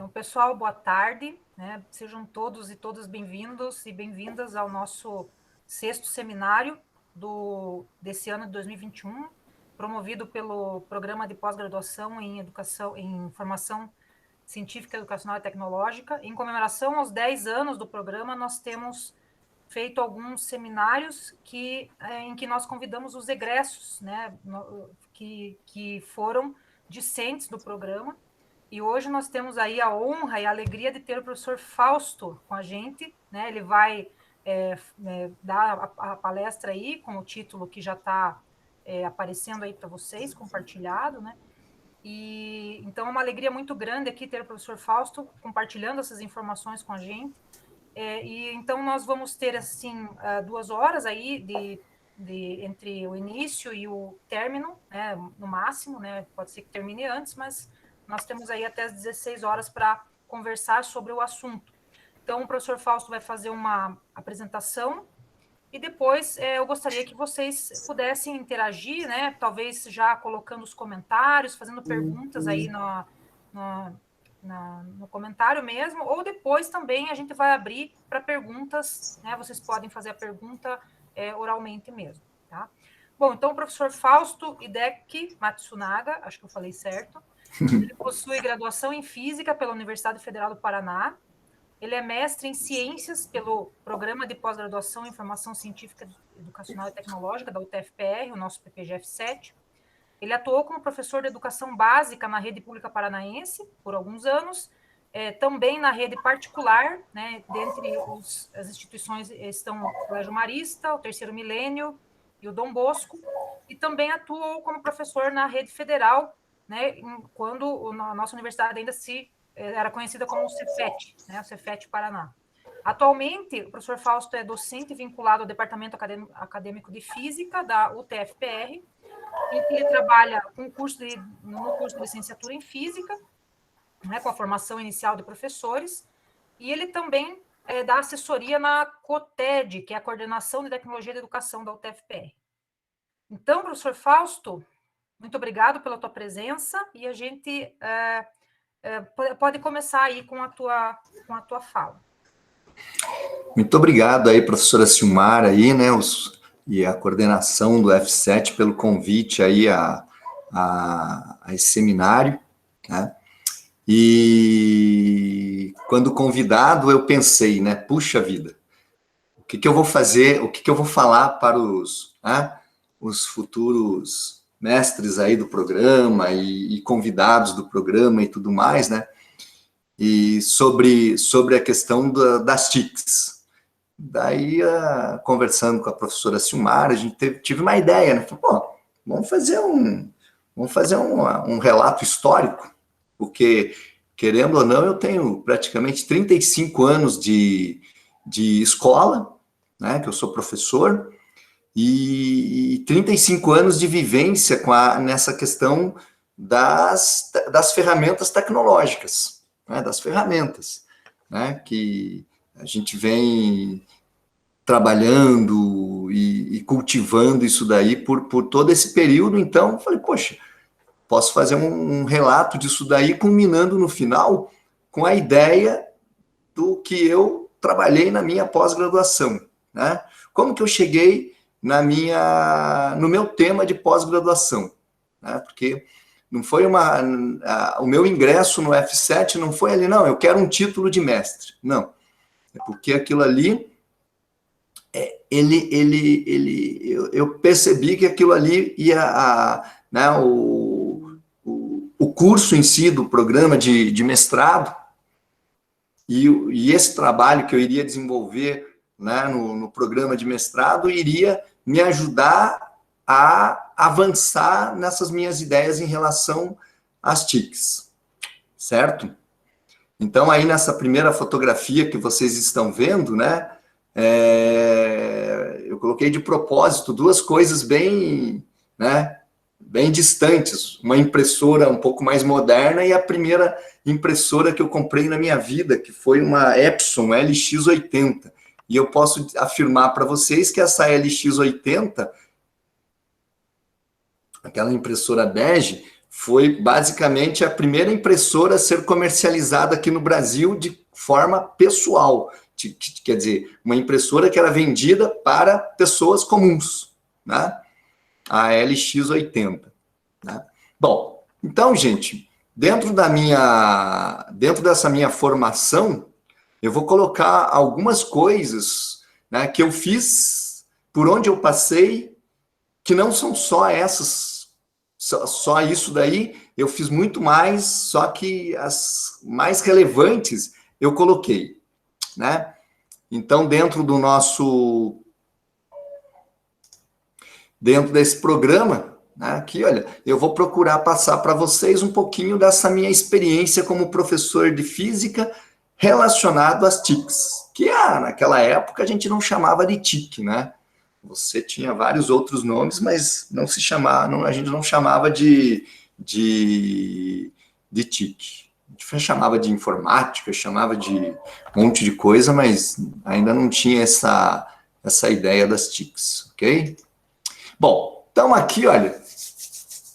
Então, pessoal, boa tarde, né? Sejam todos e todas bem-vindos e bem-vindas ao nosso 6º seminário desse ano de 2021, promovido pelo Programa de Pós-Graduação em Formação Científica, Educacional e Tecnológica. Em comemoração aos 10 anos do programa, nós temos feito alguns seminários em que nós convidamos os egressos, né, que foram discentes do programa. E hoje nós temos aí a honra e a alegria de ter o professor Fausto com a gente, né? Ele vai dar a palestra aí com o título que já está aparecendo aí para vocês, compartilhado, né? E então é uma alegria muito grande aqui ter o professor Fausto compartilhando essas informações com a gente. E então nós vamos ter assim 2 horas aí entre o início e o término, né? No máximo, né? Pode ser que termine antes, mas nós temos aí até as 16 horas para conversar sobre o assunto. Então, o professor Fausto vai fazer uma apresentação e depois eu gostaria que vocês pudessem interagir, né? Talvez já colocando os comentários, fazendo perguntas aí no comentário mesmo, ou depois também a gente vai abrir para perguntas, né? Vocês podem fazer a pergunta oralmente mesmo, tá? Bom, então o professor Fausto Hideki Matsunaga, acho que eu falei certo. Ele possui graduação em Física pela Universidade Federal do Paraná. Ele é mestre em Ciências pelo Programa de Pós-Graduação em Formação Científica, Educacional e Tecnológica da UTFPR, o nosso PPGF-7. Ele atuou como professor de Educação Básica na Rede Pública Paranaense por alguns anos, também na rede particular, né, dentre as instituições estão o Colégio Marista, o Terceiro Milênio e o Dom Bosco, e também atuou como professor na rede federal, né, quando a nossa universidade ainda era conhecida como o Cefet, né, o Cefet Paraná. Atualmente, o professor Fausto é docente vinculado ao Departamento Acadêmico de Física da UTFPR, em que ele trabalha no curso de licenciatura em Física, né, com a formação inicial de professores, e ele também dá assessoria na COTED, que é a Coordenação de Tecnologia da Educação da UTFPR. Então, professor Fausto, muito obrigado pela tua presença, e a gente pode começar aí com a tua fala. Muito obrigado aí, professora Silmar, aí, né, e a coordenação do F7 pelo convite aí a esse seminário, né? E quando convidado eu pensei, né, puxa vida, o que eu vou fazer, o que eu vou falar para os futuros mestres aí do programa e convidados do programa e tudo mais, né? E sobre a questão das TICs. Daí, conversando com a professora Silmar, a gente tive uma ideia, né? Pô, vamos fazer um relato histórico, porque, querendo ou não, eu tenho praticamente 35 anos de escola, né? Que eu sou professor, e 35 anos de vivência nessa questão das ferramentas tecnológicas, né? Das ferramentas, né? Que a gente vem trabalhando e cultivando isso daí por todo esse período. Então, falei, poxa, posso fazer um relato disso daí, culminando no final com a ideia do que eu trabalhei na minha pós-graduação, né? Como que eu cheguei no meu tema de pós-graduação, né? Porque não foi o meu ingresso no F7 não foi ali, não, eu quero um título de mestre, não. É porque aquilo ali, eu percebi que aquilo ali ia, né, o curso em si do programa de mestrado e esse trabalho que eu iria desenvolver, né, no programa de mestrado iria me ajudar a avançar nessas minhas ideias em relação às TICs, certo? Então, aí nessa primeira fotografia que vocês estão vendo, né, eu coloquei de propósito 2 coisas bem, né, bem distantes. Uma impressora um pouco mais moderna e a primeira impressora que eu comprei na minha vida, que foi uma Epson LX80. E eu posso afirmar para vocês que essa LX80, aquela impressora bege, foi basicamente a primeira impressora a ser comercializada aqui no Brasil de forma pessoal. Quer dizer, uma impressora que era vendida para pessoas comuns, né? A LX80. Né? Bom, então, gente, dentro dessa minha formação, eu vou colocar algumas coisas, né, que eu fiz, por onde eu passei, que não são só essas, só isso daí, eu fiz muito mais, só que as mais relevantes eu coloquei, né? Então, dentro desse programa, né, aqui, olha, eu vou procurar passar para vocês um pouquinho dessa minha experiência como professor de física relacionado às TICs, que naquela época a gente não chamava de TIC, né? Você tinha vários outros nomes, mas não se chamava, a gente não chamava de TIC. A gente chamava de informática, chamava de um monte de coisa, mas ainda não tinha essa ideia das TICs, ok? Bom, então aqui, olha,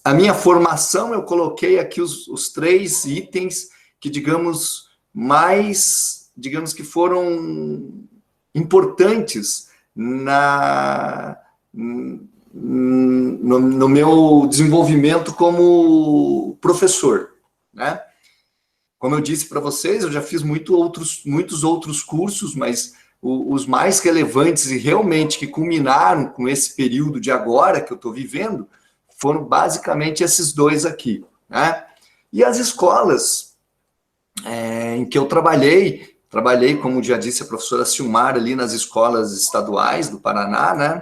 a minha formação, eu coloquei aqui os 3 itens que, digamos que foram importantes no meu desenvolvimento como professor, né? Como eu disse para vocês, eu já fiz muitos outros cursos, mas os mais relevantes e realmente que culminaram com esse período de agora que eu estou vivendo, foram basicamente esses 2 aqui, né? E as escolas em que eu trabalhei, como já disse a professora Silmar, ali nas escolas estaduais do Paraná, né?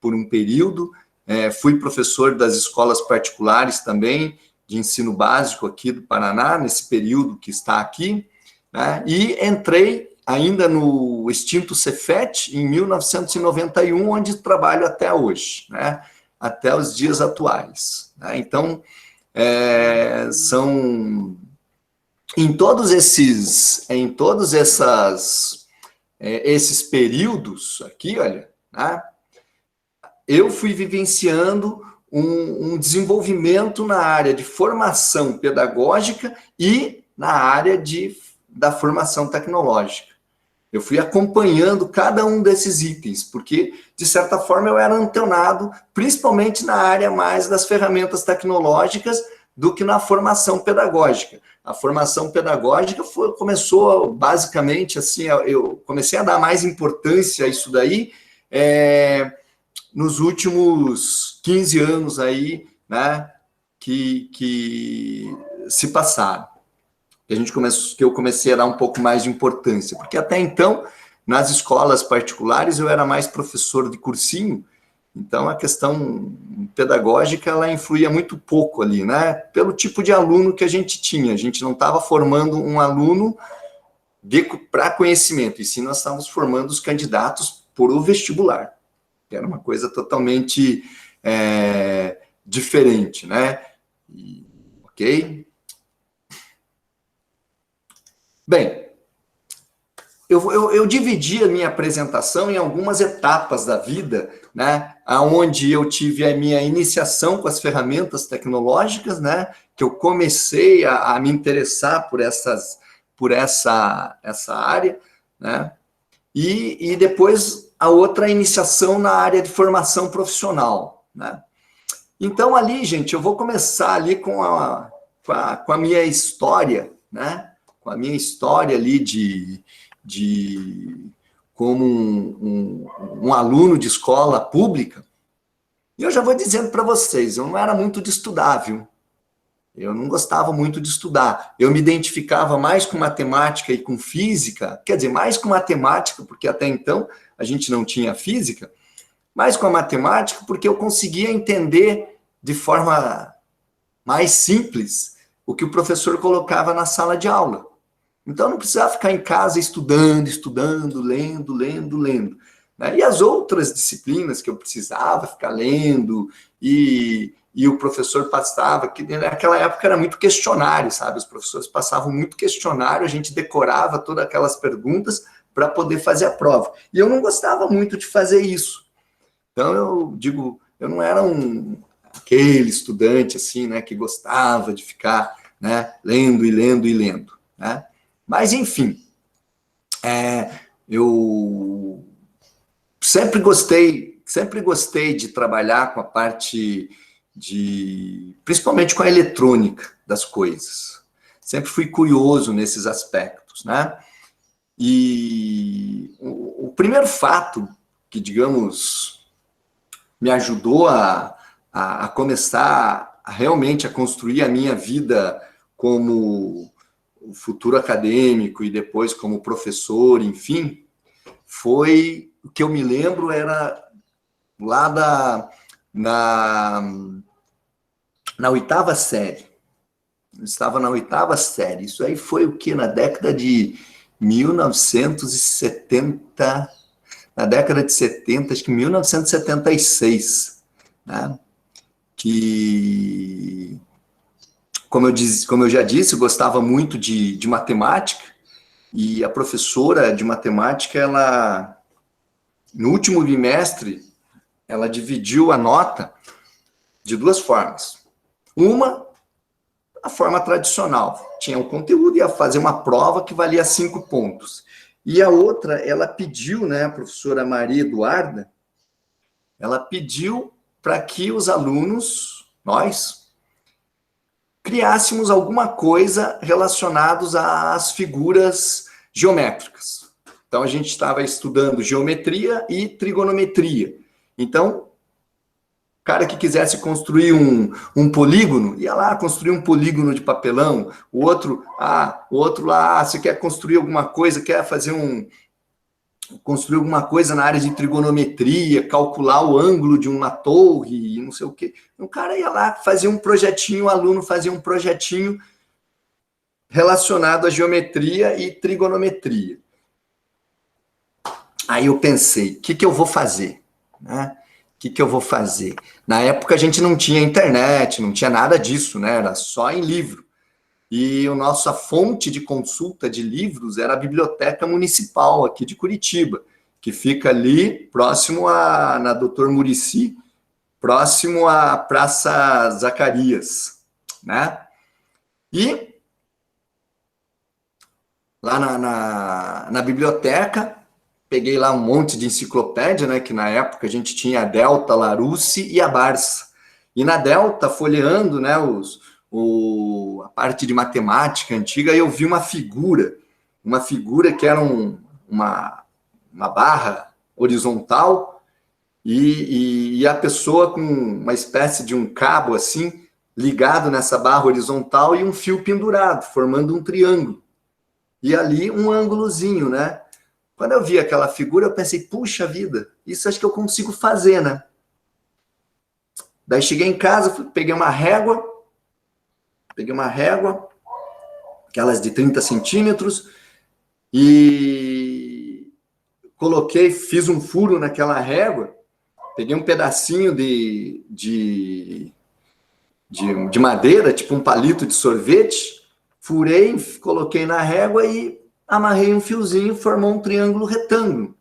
Por um período, fui professor das escolas particulares também, de ensino básico aqui do Paraná, nesse período que está aqui, né? E entrei ainda no extinto Cefet, em 1991, onde trabalho até hoje, né? Até os dias atuais. Né? Então, são... Em todos esses períodos aqui, olha, né? Eu fui vivenciando um desenvolvimento na área de formação pedagógica e na área da formação tecnológica. Eu fui acompanhando cada um desses itens, porque, de certa forma, eu era antenado, principalmente na área mais das ferramentas tecnológicas, do que na formação pedagógica. A formação pedagógica começou, basicamente, assim, eu comecei a dar mais importância a isso daí, nos últimos 15 anos aí, né, que se passaram. Que eu comecei a dar um pouco mais de importância, porque até então, nas escolas particulares, eu era mais professor de cursinho, então a questão pedagógica, ela influía muito pouco ali, né, pelo tipo de aluno que a gente não estava formando um aluno para conhecimento, e sim nós estávamos formando os candidatos por o vestibular, que era uma coisa totalmente diferente, né, ok? Bem, eu dividi a minha apresentação em algumas etapas da vida, né, onde eu tive a minha iniciação com as ferramentas tecnológicas, né, que eu comecei a me interessar por essa área, né, e depois a outra iniciação na área de formação profissional, né. Então, ali, gente, eu vou começar ali com a minha história, né, com a minha história ali como um aluno de escola pública. E eu já vou dizendo para vocês, eu não era muito de estudar, viu? Eu não gostava muito de estudar. Eu me identificava mais com matemática e com física, quer dizer, mais com matemática, porque até então a gente não tinha física, mais com a matemática, porque eu conseguia entender de forma mais simples o que o professor colocava na sala de aula. Então, eu não precisava ficar em casa estudando, lendo. Né? E as outras disciplinas que eu precisava ficar lendo, e o professor passava, que naquela época era muito questionário, sabe? Os professores passavam muito questionário, a gente decorava todas aquelas perguntas para poder fazer a prova. E eu não gostava muito de fazer isso. Então, eu digo, eu não era aquele estudante, assim, né, que gostava de ficar, né, lendo e lendo e lendo, né? Mas, enfim, eu sempre gostei de trabalhar com a parte principalmente com a eletrônica das coisas. Sempre fui curioso nesses aspectos, né? E o primeiro fato que, digamos, me ajudou a começar realmente a construir a minha vida como futuro acadêmico e depois como professor, enfim, foi, o que eu me lembro era lá na oitava série. Eu estava na oitava série. Isso aí foi o que? Na década de 1970, na década de 70, acho que 1976, né? Que, como eu já disse, eu gostava muito de matemática, e a professora de matemática, ela, no último bimestre, ela dividiu a nota de duas formas. Uma, a forma tradicional, tinha um conteúdo e ia fazer uma prova que valia 5 pontos. E a outra, ela pediu, né, a professora Maria Eduarda, ela pediu para que os alunos, nós, criássemos alguma coisa relacionados às figuras geométricas. Então, a gente estava estudando geometria e trigonometria. Então, o cara que quisesse construir um polígono, ia lá construir um polígono de papelão. O outro lá, você quer construir alguma coisa, quer construir alguma coisa na área de trigonometria, calcular o ângulo de uma torre, não sei o quê. O cara ia lá, fazia um projetinho, o aluno fazia um projetinho relacionado à geometria e trigonometria. Aí eu pensei, o que eu vou fazer? Né? O que eu vou fazer? Na época a gente não tinha internet, não tinha nada disso, né? Era só em livro. E a nossa fonte de consulta de livros era a Biblioteca Municipal aqui de Curitiba, que fica ali próximo na Doutor Muricy, próximo à Praça Zacarias, né? E lá na biblioteca, peguei lá um monte de enciclopédia, né, que na época a gente tinha a Delta, a Larousse e a Barça. E na Delta, folheando, né, a parte de matemática antiga, eu vi uma figura que era uma barra horizontal e a pessoa com uma espécie de um cabo assim, ligado nessa barra horizontal e um fio pendurado, formando um triângulo. E ali um ângulozinho, né? Quando eu vi aquela figura, eu pensei, puxa vida, isso acho que eu consigo fazer, né? Daí cheguei em casa, peguei uma régua, aquelas de 30 centímetros, e coloquei, fiz um furo naquela régua, peguei um pedacinho de madeira, tipo um palito de sorvete, furei, coloquei na régua e amarrei um fiozinho, formou um triângulo retângulo,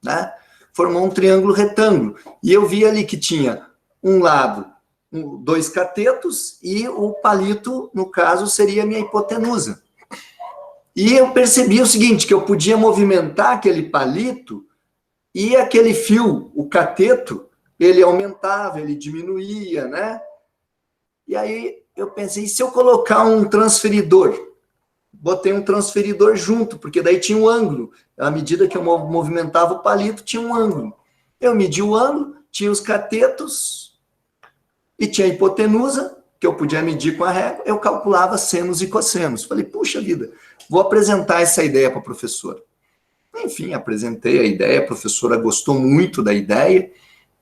né? Formou um triângulo retângulo. E eu vi ali que tinha um lado, 2 catetos, e o palito, no caso, seria a minha hipotenusa. E eu percebi o seguinte, que eu podia movimentar aquele palito e aquele fio, o cateto, ele aumentava, ele diminuía, né? E aí eu pensei, e se eu colocar um transferidor? Botei um transferidor junto, porque daí tinha um ângulo. À medida que eu movimentava o palito, tinha um ângulo. Eu medi o ângulo, tinha os catetos e tinha a hipotenusa, que eu podia medir com a régua, eu calculava senos e cossenos. Falei, puxa vida, vou apresentar essa ideia para a professora. Enfim, apresentei a ideia, a professora gostou muito da ideia,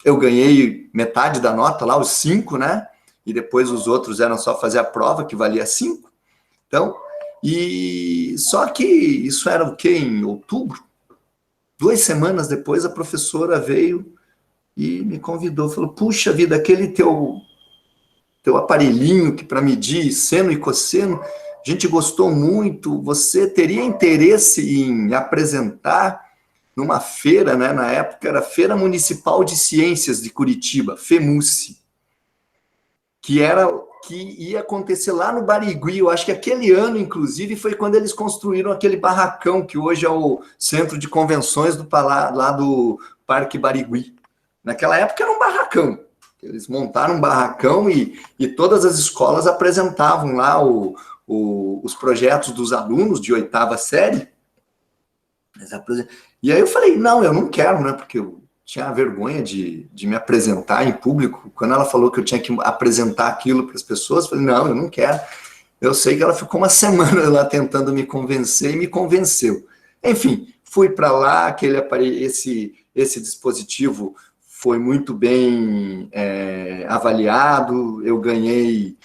eu ganhei metade da nota lá, os 5, né? E depois os outros eram só fazer a prova, que valia 5. Então, e só que isso era o quê? Em outubro? 2 semanas depois, a professora veio e me convidou, falou, puxa vida, aquele teu aparelhinho que para medir seno e cosseno, a gente gostou muito, você teria interesse em apresentar numa feira, né? Na época era Feira Municipal de Ciências de Curitiba, FEMUSC. que ia acontecer lá no Barigui. Eu acho que aquele ano, inclusive, foi quando eles construíram aquele barracão, que hoje é o centro de convenções lá do Parque Barigui. Naquela época era um barracão. Eles montaram um barracão e todas as escolas apresentavam lá os projetos dos alunos de 8ª série. E aí eu falei, não, eu não quero, né? Porque eu tinha vergonha de me apresentar em público. Quando ela falou que eu tinha que apresentar aquilo para as pessoas, eu falei, não, eu não quero. Eu sei que ela ficou uma semana lá tentando me convencer e me convenceu. Enfim, fui para lá, aquele aparelho, esse dispositivo foi muito bem avaliado, eu ganhei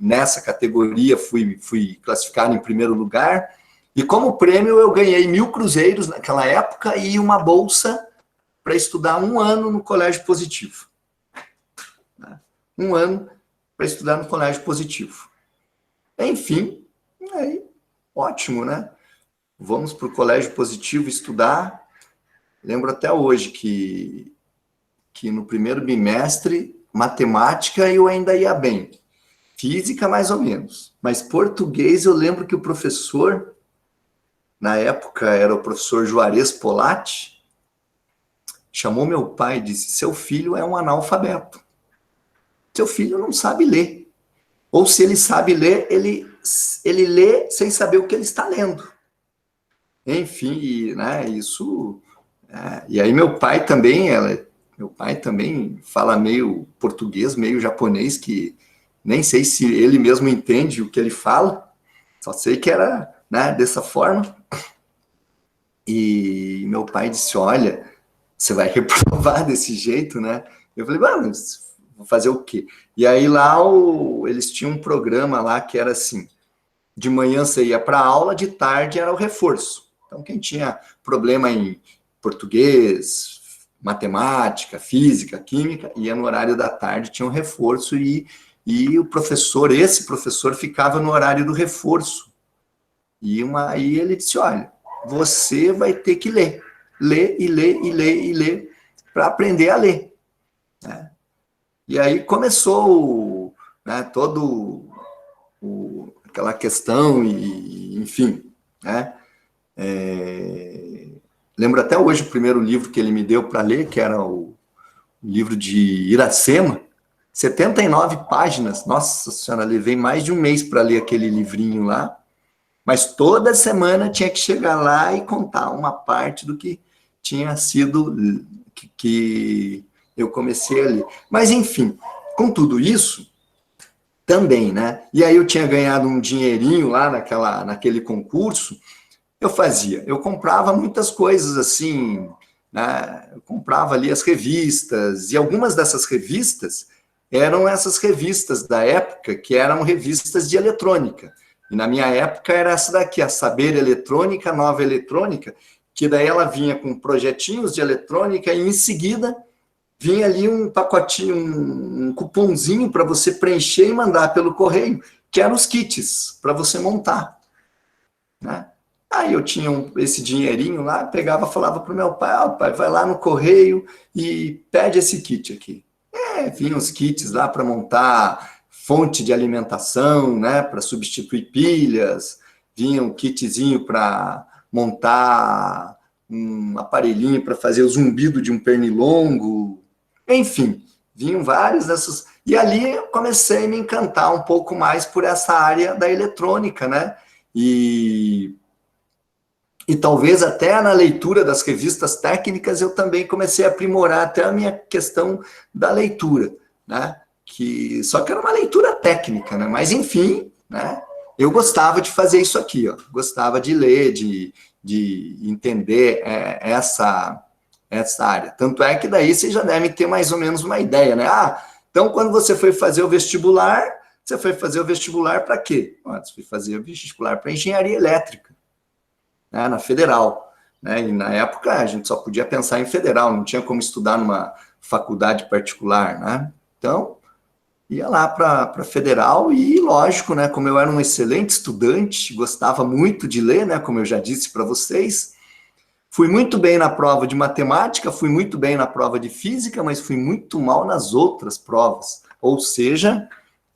nessa categoria, fui classificado em primeiro lugar, e como prêmio eu ganhei 1.000 cruzeiros naquela época e uma bolsa para estudar 1 ano no Colégio Positivo. 1 ano para estudar no Colégio Positivo. Enfim, aí, ótimo, né? Vamos para o Colégio Positivo estudar. Lembro até hoje que no primeiro bimestre, matemática eu ainda ia bem. Física, mais ou menos. Mas português, eu lembro que o professor, na época era o professor Juarez Polatti, chamou meu pai e disse, seu filho é um analfabeto. Seu filho não sabe ler. Ou se ele sabe ler, ele lê sem saber o que ele está lendo. Enfim, né, isso... e aí meu pai também fala meio português, meio japonês, que nem sei se ele mesmo entende o que ele fala, só sei que era, né, dessa forma. E meu pai disse, olha, você vai reprovar desse jeito, né? Eu falei, mas vou fazer o quê? E aí lá eles tinham um programa lá que era assim, de manhã você ia para a aula, de tarde era o reforço. Então quem tinha problema em português, matemática, física, química, ia no horário da tarde, tinha um reforço e esse professor ficava no horário do reforço. E aí ele disse, olha, você vai ter que ler para aprender a ler. Né? E aí começou, né, aquela questão, enfim, né? Lembro até hoje o primeiro livro que ele me deu para ler, que era o livro de Iracema, 79 páginas. Nossa Senhora, levei mais de 1 mês para ler aquele livrinho lá, mas toda semana tinha que chegar lá e contar uma parte do que tinha sido, que eu comecei a ler. Mas, enfim, com tudo isso, também, né? E aí eu tinha ganhado um dinheirinho lá naquele concurso. Eu comprava muitas coisas assim, né? Eu comprava ali as revistas, e algumas dessas revistas eram essas revistas da época, que eram revistas de eletrônica. E na minha época era essa daqui, a Saber Eletrônica, Nova Eletrônica, que daí ela vinha com projetinhos de eletrônica e em seguida vinha ali um pacotinho, um cupomzinho para você preencher e mandar pelo correio, que eram os kits para você montar, né? Aí eu tinha esse dinheirinho lá, pegava, falava para o meu pai, pai, vai lá no correio e pede esse kit aqui. Vinham os kits lá para montar fonte de alimentação, né, para substituir pilhas, vinha um kitzinho para montar um aparelhinho para fazer o zumbido de um pernilongo, enfim, vinham vários dessas. E ali eu comecei a me encantar um pouco mais por essa área da eletrônica, né, e talvez até na leitura das revistas técnicas eu também comecei a aprimorar até a minha questão da leitura, né? Só que era uma leitura técnica, né? Mas enfim, né? Eu gostava de fazer isso aqui, ó. Gostava de ler, de entender essa área. Tanto é que daí vocês já devem ter mais ou menos uma ideia, né? Então quando você foi fazer o vestibular, você foi fazer o vestibular para quê? Você foi fazer o vestibular para engenharia elétrica, né, na federal, né, e na época a gente só podia pensar em federal, não tinha como estudar numa faculdade particular, né, então ia lá para federal e lógico, né, como eu era um excelente estudante, gostava muito de ler, né, como eu já disse para vocês, fui muito bem na prova de matemática, fui muito bem na prova de física, mas fui muito mal nas outras provas, Ou seja,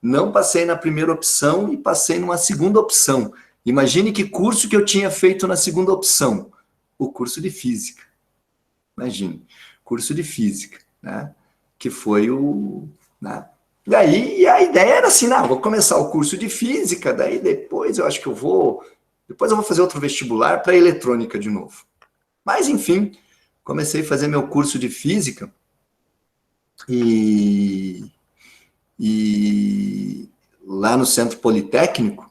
não passei na primeira opção e passei numa segunda opção. Imagine que curso que eu tinha feito na segunda opção. O curso de física. Imagine, curso de física, né? Que foi o... Né? E aí, a ideia era assim, não, vou começar o curso de física, daí depois eu acho que eu vou... Depois eu vou fazer outro vestibular para eletrônica de novo. Mas, enfim, comecei a fazer meu curso de física e lá no Centro Politécnico,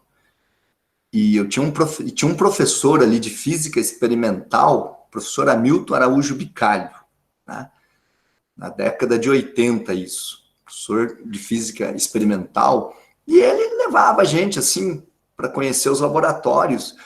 e eu tinha um professor ali de física experimental, professor Hamilton Araújo Bicalho, né? Na década de 80 isso, professor de física experimental, e ele levava a gente, assim, para conhecer os laboratórios.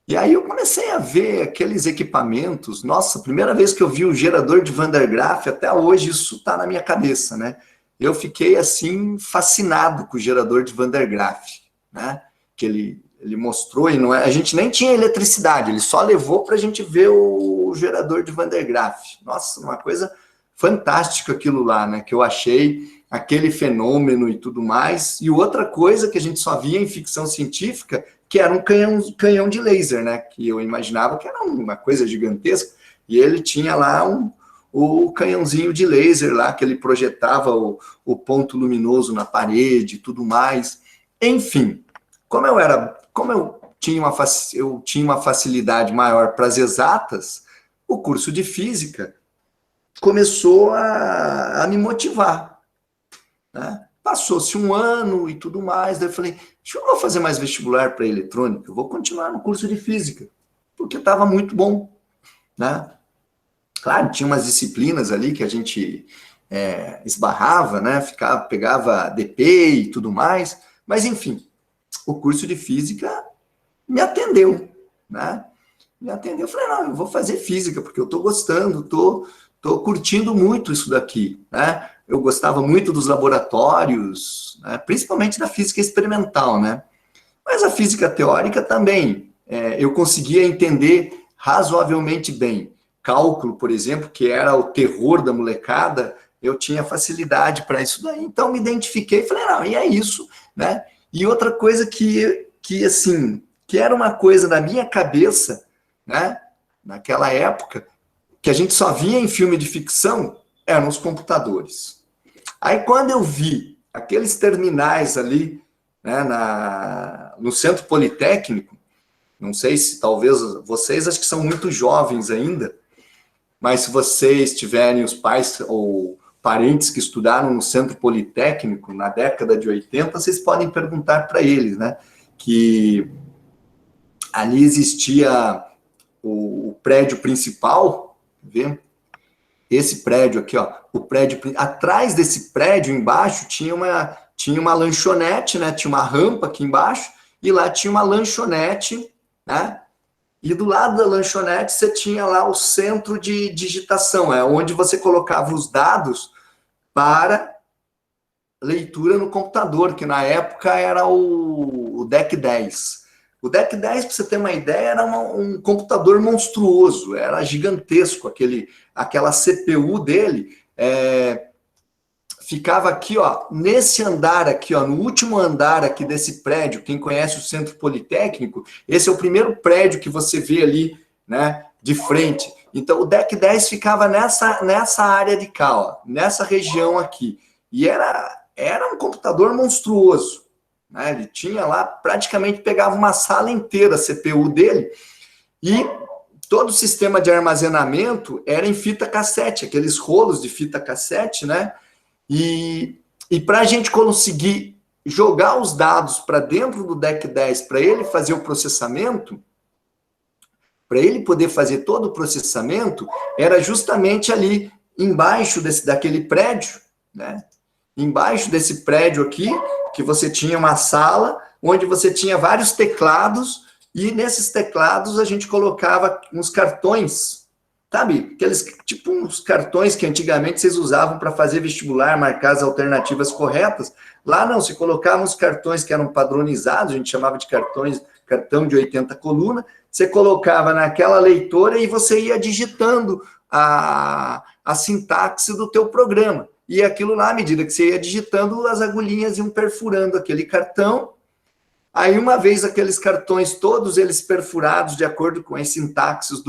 E aí eu comecei a ver aqueles equipamentos. Nossa, a primeira vez que eu vi o gerador de Van der Graaf, até hoje isso está na minha cabeça, né? Eu fiquei, assim, fascinado com o gerador de Van der Graaf, né? Que ele mostrou, e não é, a gente nem tinha eletricidade, ele só levou para a gente ver o gerador de Van der Graaf. Nossa, uma coisa fantástica aquilo lá, né? Que eu achei aquele fenômeno e tudo mais. E outra coisa que a gente só via em ficção científica, que era um canhão de laser, né? Que eu imaginava que era uma coisa gigantesca. E ele tinha lá o canhãozinho de laser lá, que ele projetava o ponto luminoso na parede e tudo mais. Enfim, como eu tinha uma facilidade maior para as exatas, o curso de física começou a me motivar, né? Passou-se um ano e tudo mais, daí eu falei, eu não vou fazer mais vestibular para eletrônica, eu vou continuar no curso de física, porque estava muito bom, né? Claro, tinha umas disciplinas ali que a gente esbarrava, né? Pegava DP e tudo mais, mas enfim, o curso de física me atendeu, né? Me atendeu, eu falei, não, eu vou fazer física, porque eu estou gostando, estou curtindo muito isso daqui, né? Eu gostava muito dos laboratórios, né? Principalmente da física experimental, né? Mas a física teórica também, eu conseguia entender razoavelmente bem. Cálculo, por exemplo, que era o terror da molecada, eu tinha facilidade para isso daí. Então, me identifiquei e falei, não, e é isso, né? E outra coisa que era uma coisa na minha cabeça, né? Naquela época, que a gente só via em filme de ficção, eram os computadores. Aí, quando eu vi aqueles terminais ali, né, no Centro Politécnico, não sei se talvez vocês, acho que são muito jovens ainda, mas se vocês tiverem os pais ou parentes que estudaram no Centro Politécnico na década de 80, vocês podem perguntar para eles, né, que ali existia o prédio principal, vê? Esse prédio aqui, ó, o prédio, atrás desse prédio, embaixo, tinha uma lanchonete, né, tinha uma rampa aqui embaixo, e lá tinha uma lanchonete, né, e do lado da lanchonete você tinha lá o centro de digitação, onde você colocava os dados para leitura no computador, que na época era o DEC 10. O DEC 10, para você ter uma ideia, era um computador monstruoso, era gigantesco, aquela CPU dele ficava aqui, ó, nesse andar aqui, ó, no último andar aqui desse prédio. Quem conhece o Centro Politécnico, esse é o primeiro prédio que você vê ali, né, de frente. Então, o DEC 10 ficava nessa área de cá, ó, nessa região aqui. E era um computador monstruoso, né? Ele tinha lá, praticamente pegava uma sala inteira a CPU dele, e todo o sistema de armazenamento era em fita cassete, aqueles rolos de fita cassete, né? E para a gente conseguir jogar os dados para dentro do DEC 10, para ele fazer o processamento, para ele poder fazer todo o processamento, era justamente ali embaixo daquele prédio, né? Embaixo desse prédio aqui, que você tinha uma sala, onde você tinha vários teclados, e nesses teclados a gente colocava uns cartões, sabe? Aqueles, tipo uns cartões que antigamente vocês usavam para fazer vestibular, marcar as alternativas corretas. Lá não, se colocavam os cartões que eram padronizados, a gente chamava de cartão de 80 colunas, você colocava naquela leitora e você ia digitando a sintaxe do teu programa. e aquilo lá, à medida que você ia digitando, as agulhinhas iam perfurando aquele cartão. Aí, uma vez aqueles cartões, todos eles perfurados, de acordo com as sintaxes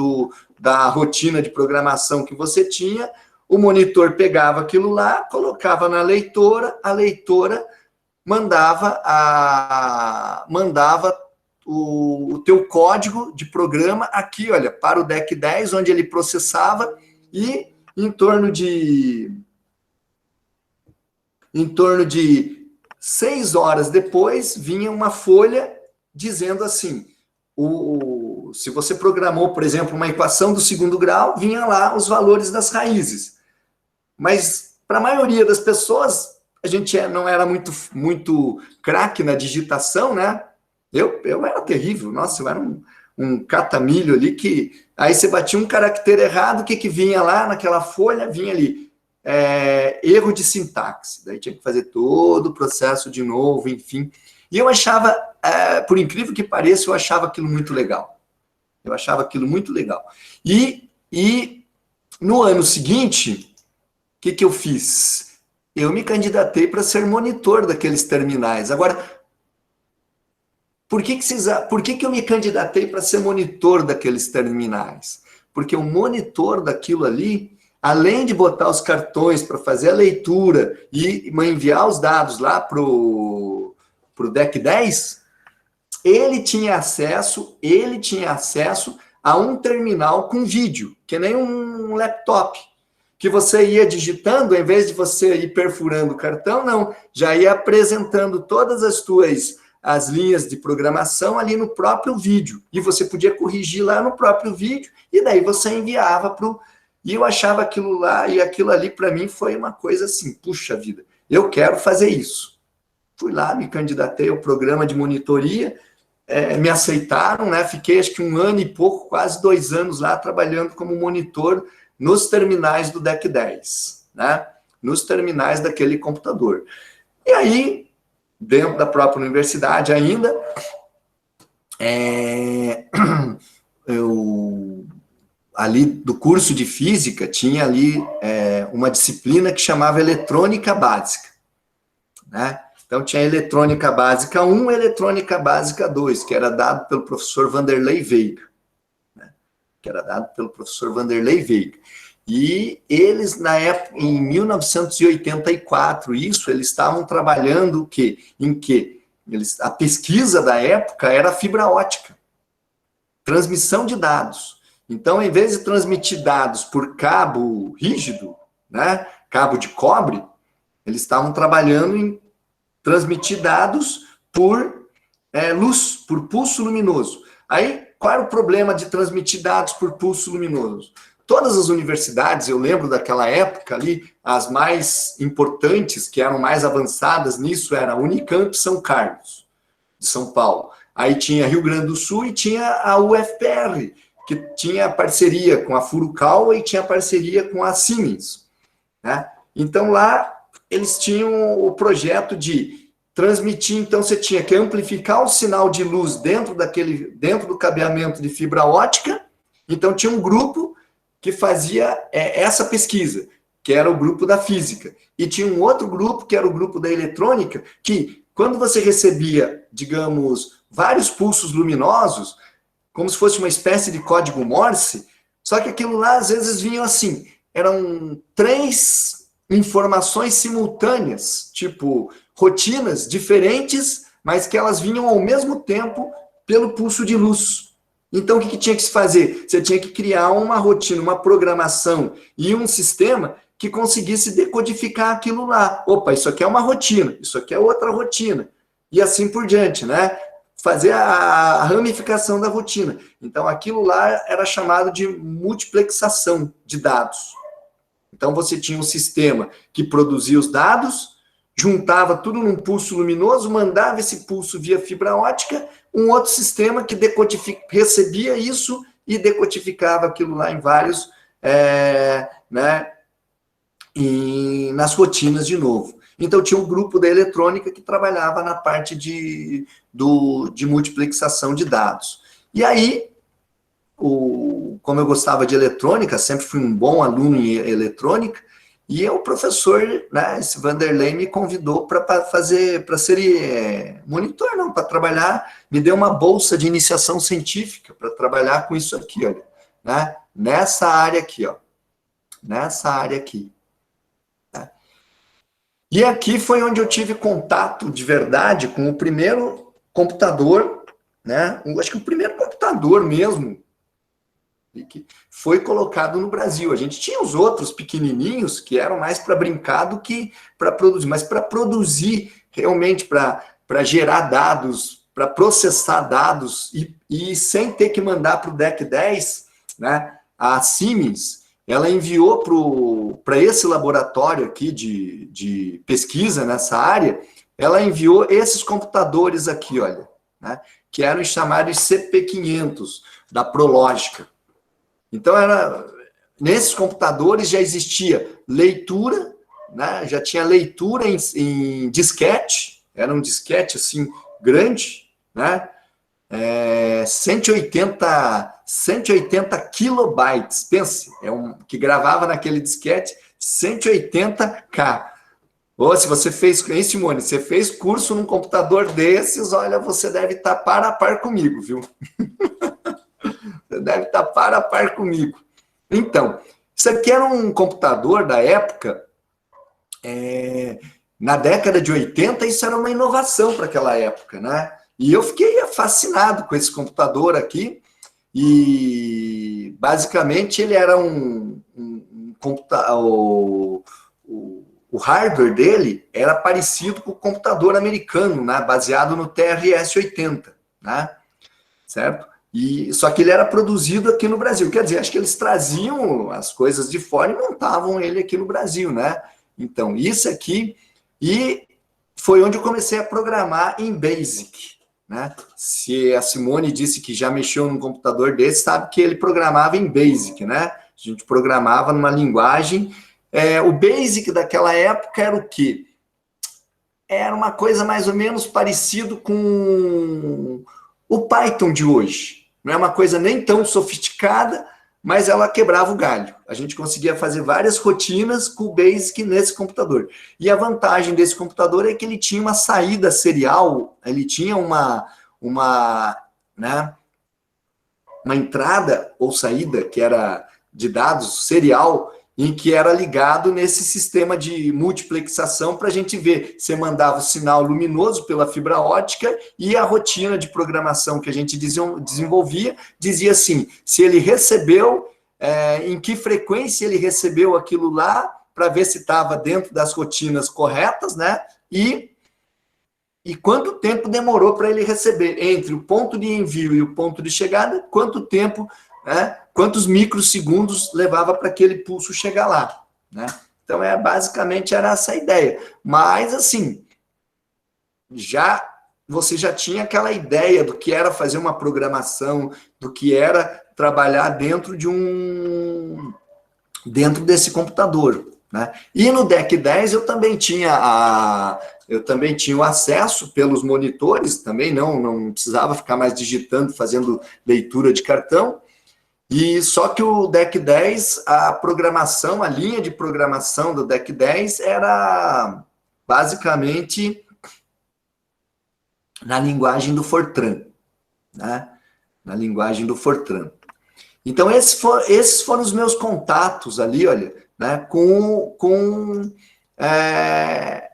da rotina de programação que você tinha, o monitor pegava aquilo lá, colocava na leitora, a leitora mandava o teu código de programa aqui, olha, para o DEC 10, onde ele processava, e em torno de 6 horas depois, vinha uma folha dizendo assim, se você programou, por exemplo, uma equação do segundo grau, vinha lá os valores das raízes. Mas, para a maioria das pessoas, a gente não era muito craque na digitação, né? Eu era terrível, nossa, eu era um catamilho ali, que aí você batia um caractere errado, o que vinha lá naquela folha? Vinha ali, erro de sintaxe. Daí tinha que fazer todo o processo de novo, enfim. E eu achava, por incrível que pareça, eu achava aquilo muito legal. E no ano seguinte, o que eu fiz? Eu me candidatei para ser monitor daqueles terminais. Agora, por que eu me candidatei para ser monitor daqueles terminais? Porque o monitor daquilo ali, além de botar os cartões para fazer a leitura e enviar os dados lá para o DEC 10, ele tinha acesso a um terminal com vídeo, que nem um laptop, que você ia digitando, em vez de você ir perfurando o cartão, não, já ia apresentando todas as linhas de programação ali no próprio vídeo, e você podia corrigir lá no próprio vídeo, e daí você enviava para o... E eu achava aquilo lá, e aquilo ali para mim foi uma coisa assim, puxa vida, eu quero fazer isso. Fui lá, me candidatei ao programa de monitoria, me aceitaram, né? Fiquei acho que 1 ano e pouco, quase 2 anos lá, trabalhando como monitor nos terminais do DEC 10, né? Nos terminais daquele computador. E aí, dentro da própria universidade ainda, ali do curso de física, tinha ali uma disciplina que chamava eletrônica básica, né? Então, tinha eletrônica básica 1 e eletrônica básica 2, que era dado pelo professor Vanderlei Veiga, né? E eles, na época, em 1984, eles estavam trabalhando o quê? A pesquisa da época era fibra ótica, transmissão de dados. Então, em vez de transmitir dados por cabo rígido, né, cabo de cobre, eles estavam trabalhando em transmitir dados por luz, por pulso luminoso. Aí, qual era o problema de transmitir dados por pulso luminoso? Todas as universidades, eu lembro daquela época ali, as mais importantes, que eram mais avançadas nisso, era a Unicamp São Carlos, de São Paulo. Aí tinha Rio Grande do Sul e tinha a UFPR, que tinha parceria com a Furukawa e tinha parceria com a Siemens, né? Então, lá, eles tinham o projeto de transmitir, então você tinha que amplificar o sinal de luz dentro do cabeamento de fibra ótica. Então, tinha um grupo que fazia essa pesquisa, que era o grupo da física. E tinha um outro grupo, que era o grupo da eletrônica, que quando você recebia, digamos, vários pulsos luminosos, como se fosse uma espécie de código Morse, só que aquilo lá, às vezes, vinham assim, eram 3 informações simultâneas, tipo, rotinas diferentes, mas que elas vinham ao mesmo tempo pelo pulso de luz. Então, o que tinha que se fazer? Você tinha que criar uma rotina, uma programação e um sistema que conseguisse decodificar aquilo lá. Opa, isso aqui é uma rotina, isso aqui é outra rotina. E assim por diante, né? Fazer a ramificação da rotina. Então, aquilo lá era chamado de multiplexação de dados. Então, você tinha um sistema que produzia os dados, juntava tudo num pulso luminoso, mandava esse pulso via fibra ótica, um outro sistema que recebia isso e decodificava aquilo lá em vários, nas rotinas de novo. Então, tinha um grupo da eletrônica que trabalhava na parte de multiplexação de dados. E aí, como eu gostava de eletrônica, sempre fui um bom aluno em eletrônica, E o professor, né, esse Vanderlei, me convidou para ser monitor, não, para trabalhar, me deu uma bolsa de iniciação científica para trabalhar com isso aqui, olha, né, nessa área aqui, ó, nessa área aqui. Tá? E aqui foi onde eu tive contato de verdade com o primeiro computador, né, acho que o primeiro computador mesmo, que foi colocado no Brasil. A gente tinha os outros pequenininhos que eram mais para brincar do que para produzir, mas para produzir realmente, para gerar dados, para processar dados e sem ter que mandar para o DEC 10, né? A Siemens, ela enviou para esse laboratório aqui de pesquisa nessa área, ela enviou esses computadores aqui, olha, né? Que eram chamados CP500 da Prológica. Então, nesses computadores já existia leitura, né? Já tinha leitura em disquete, era um disquete assim, grande, né? 180 kilobytes, pense, que gravava naquele disquete 180K. Ou se você fez, hein, Simone, você fez curso num computador desses, olha, você deve estar par a par comigo, viu? Você deve estar par a par comigo. Então, isso aqui era um computador da época, na década de 80, isso era uma inovação para aquela época, né? E eu fiquei fascinado com esse computador aqui, e basicamente ele era um computador, o hardware dele era parecido com o computador americano, né? Baseado no TRS-80, né? Certo? Só que ele era produzido aqui no Brasil. Quer dizer, acho que eles traziam as coisas de fora e montavam ele aqui no Brasil, né? Então, isso aqui... E foi onde eu comecei a programar em BASIC, né? Se a Simone disse que já mexeu num computador desse, sabe que ele programava em BASIC, né? A gente programava numa linguagem... o BASIC daquela época era o quê? Era uma coisa mais ou menos parecido com o Python de hoje. Não é uma coisa nem tão sofisticada, mas ela quebrava o galho. A gente conseguia fazer várias rotinas com o BASIC nesse computador. E a vantagem desse computador é que ele tinha uma saída serial, ele tinha uma entrada ou saída que era de dados serial, em que era ligado nesse sistema de multiplexação para a gente ver. Você mandava o sinal luminoso pela fibra ótica e a rotina de programação que a gente desenvolvia dizia assim, se ele recebeu, em que frequência ele recebeu aquilo lá, para ver se estava dentro das rotinas corretas, né? E quanto tempo demorou para ele receber, entre o ponto de envio e o ponto de chegada, quanto tempo... quantos microsegundos levava para aquele pulso chegar lá, né? Então, basicamente era essa a ideia. Mas, assim, você já tinha aquela ideia do que era fazer uma programação, do que era trabalhar dentro desse computador, né? E no DEC 10 eu também tinha o acesso pelos monitores, também não precisava ficar mais digitando, fazendo leitura de cartão. E só que o DEC 10, a programação, a linha de programação do DEC 10 era basicamente na linguagem do Fortran, né? Na linguagem do Fortran. Então, esses foram os meus contatos ali, olha, né? Com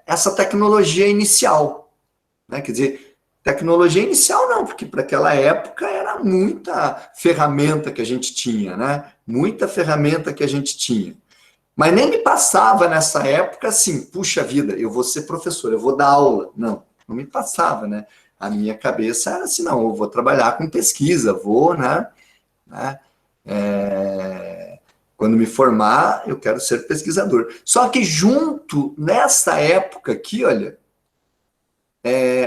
essa tecnologia inicial, né? Quer dizer, tecnologia inicial não, porque para aquela época era muita ferramenta que a gente tinha, né? Muita ferramenta que a gente tinha. Mas nem me passava nessa época assim, puxa vida, eu vou ser professor, eu vou dar aula. Não me passava, né? A minha cabeça era assim, não, eu vou trabalhar com pesquisa, né? Quando me formar, eu quero ser pesquisador. Só que junto, nessa época aqui, olha,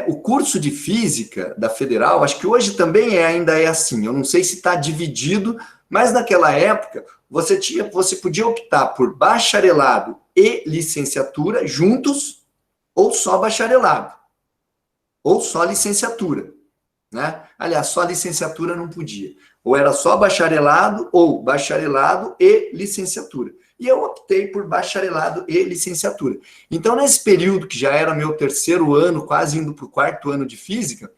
o curso de física da Federal, acho que hoje também ainda é assim, eu não sei se está dividido, mas naquela época você podia optar por bacharelado e licenciatura juntos, ou só bacharelado, ou só licenciatura, né? Aliás, só licenciatura não podia, ou era só bacharelado, ou bacharelado e licenciatura. e eu optei por bacharelado e licenciatura. Então, nesse período, que já era meu terceiro ano, quase indo para o quarto ano de física,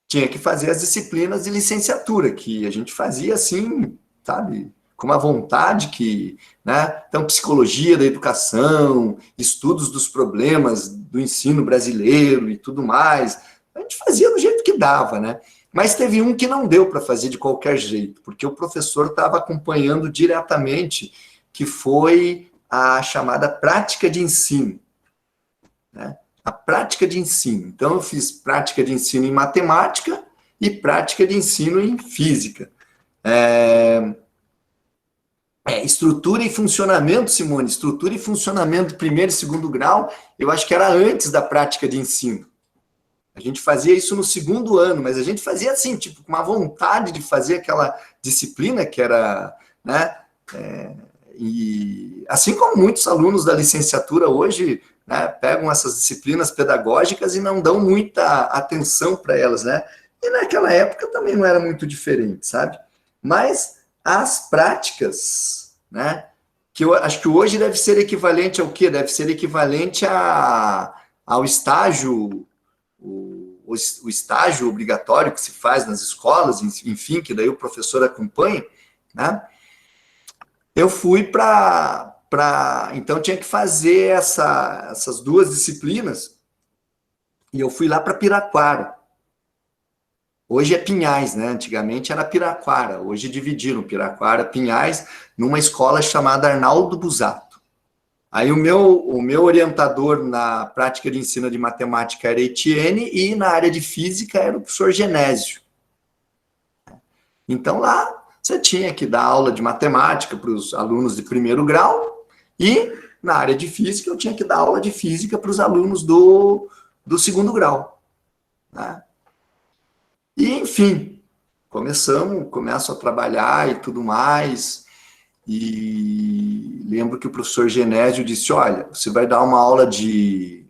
tinha que fazer as disciplinas de licenciatura, que a gente fazia assim, sabe, com uma vontade que, né? Então, psicologia da educação, estudos dos problemas do ensino brasileiro e tudo mais, a gente fazia do jeito que dava, né? Mas teve um que não deu para fazer de qualquer jeito, porque o professor estava acompanhando diretamente, que foi a chamada prática de ensino, né? A prática de ensino. Então, eu fiz prática de ensino em matemática e prática de ensino em física. Estrutura e funcionamento, Simone, estrutura e funcionamento do primeiro e segundo grau, eu acho que era antes da prática de ensino. A gente fazia isso no segundo ano, mas a gente fazia assim, tipo, com uma vontade de fazer aquela disciplina que era, né, e assim como muitos alunos da licenciatura hoje, né, pegam essas disciplinas pedagógicas e não dão muita atenção para elas, né? E naquela época também não era muito diferente, sabe? Mas as práticas, né, que eu acho que hoje deve ser equivalente ao quê? Deve ser equivalente ao estágio, o estágio obrigatório que se faz nas escolas, enfim, que daí o professor acompanha, né? Eu fui então tinha que fazer essas duas disciplinas, e eu fui lá para Piraquara. Hoje é Pinhais, né? Antigamente era Piraquara, hoje dividiram Piraquara, Pinhais, numa escola chamada Arnaldo Busato. Aí o meu orientador na prática de ensino de matemática era Etienne, e na área de física era o professor Genésio. Então lá você tinha que dar aula de matemática para os alunos de primeiro grau, e na área de física eu tinha que dar aula de física para os alunos do segundo grau, né? E, enfim, começo a trabalhar e tudo mais, e lembro que o professor Genésio disse, olha, você vai dar uma aula de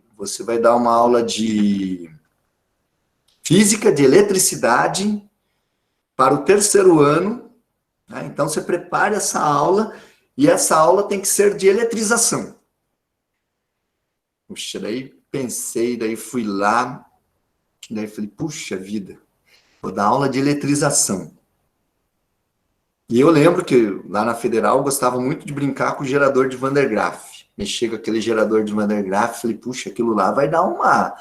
física de eletricidade para o terceiro ano, né? Então você prepare essa aula, e essa aula tem que ser de eletrização. Puxa, daí pensei, daí fui lá, daí falei, puxa vida, vou dar aula de eletrização. E eu lembro que lá na Federal eu gostava muito de brincar com o gerador de Van der Graaf. Mexer com aquele gerador de Van der Graaf, falei, puxa, aquilo lá vai dar uma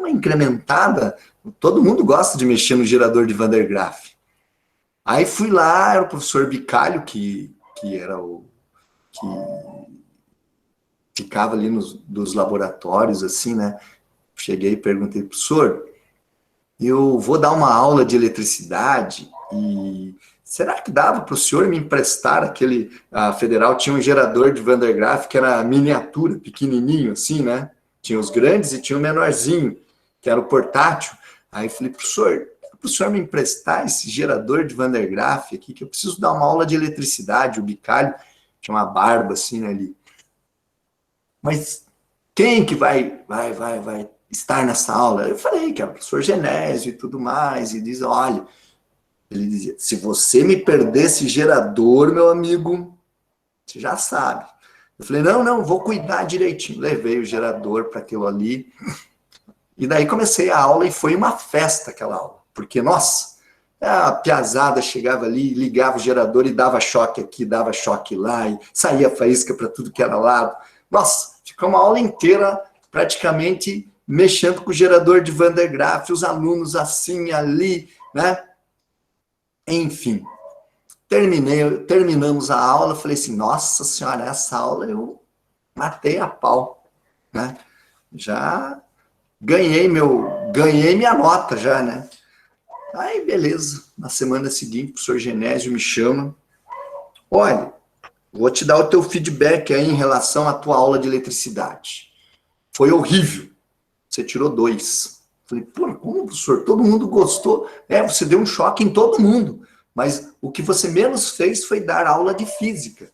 incrementada. Todo mundo gosta de mexer no gerador de Van der Graaf. Aí fui lá, era o professor Bicalho, que era que ficava ali dos laboratórios, assim, né? Cheguei e perguntei, professor, eu vou dar uma aula de eletricidade, e será que dava para o senhor me emprestar a Federal tinha um gerador de Van der Graaf que era miniatura, pequenininho, assim, né? Tinha os grandes e tinha o menorzinho, que era o portátil. Aí eu falei, professor, para o senhor me emprestar esse gerador de Van der Graaf aqui, que eu preciso dar uma aula de eletricidade. O Bicalho tinha uma barba assim, né, ali. Mas quem que vai estar nessa aula? Eu falei que era o professor Genésio e tudo mais, e diz, olha, ele dizia, se você me perder esse gerador, meu amigo, você já sabe. Eu falei, não, vou cuidar direitinho. Levei o gerador para aquilo ali, e daí comecei a aula, e foi uma festa aquela aula, porque, nossa, a piazada chegava ali, ligava o gerador e dava choque aqui, dava choque lá, e saía faísca para tudo que era lado. Nossa, ficou uma aula inteira praticamente mexendo com o gerador de Van der Graaf, os alunos ali, né? Enfim, terminamos a aula, falei assim, nossa senhora, essa aula eu matei a pau, né? Já ganhei minha nota já, né? Aí, beleza. Na semana seguinte, o professor Genésio me chama. Olha, vou te dar o teu feedback aí em relação à tua aula de eletricidade. Foi horrível. Você tirou 2. Falei, pô, como, professor? Todo mundo gostou. Você deu um choque em todo mundo. Mas o que você menos fez foi dar aula de física.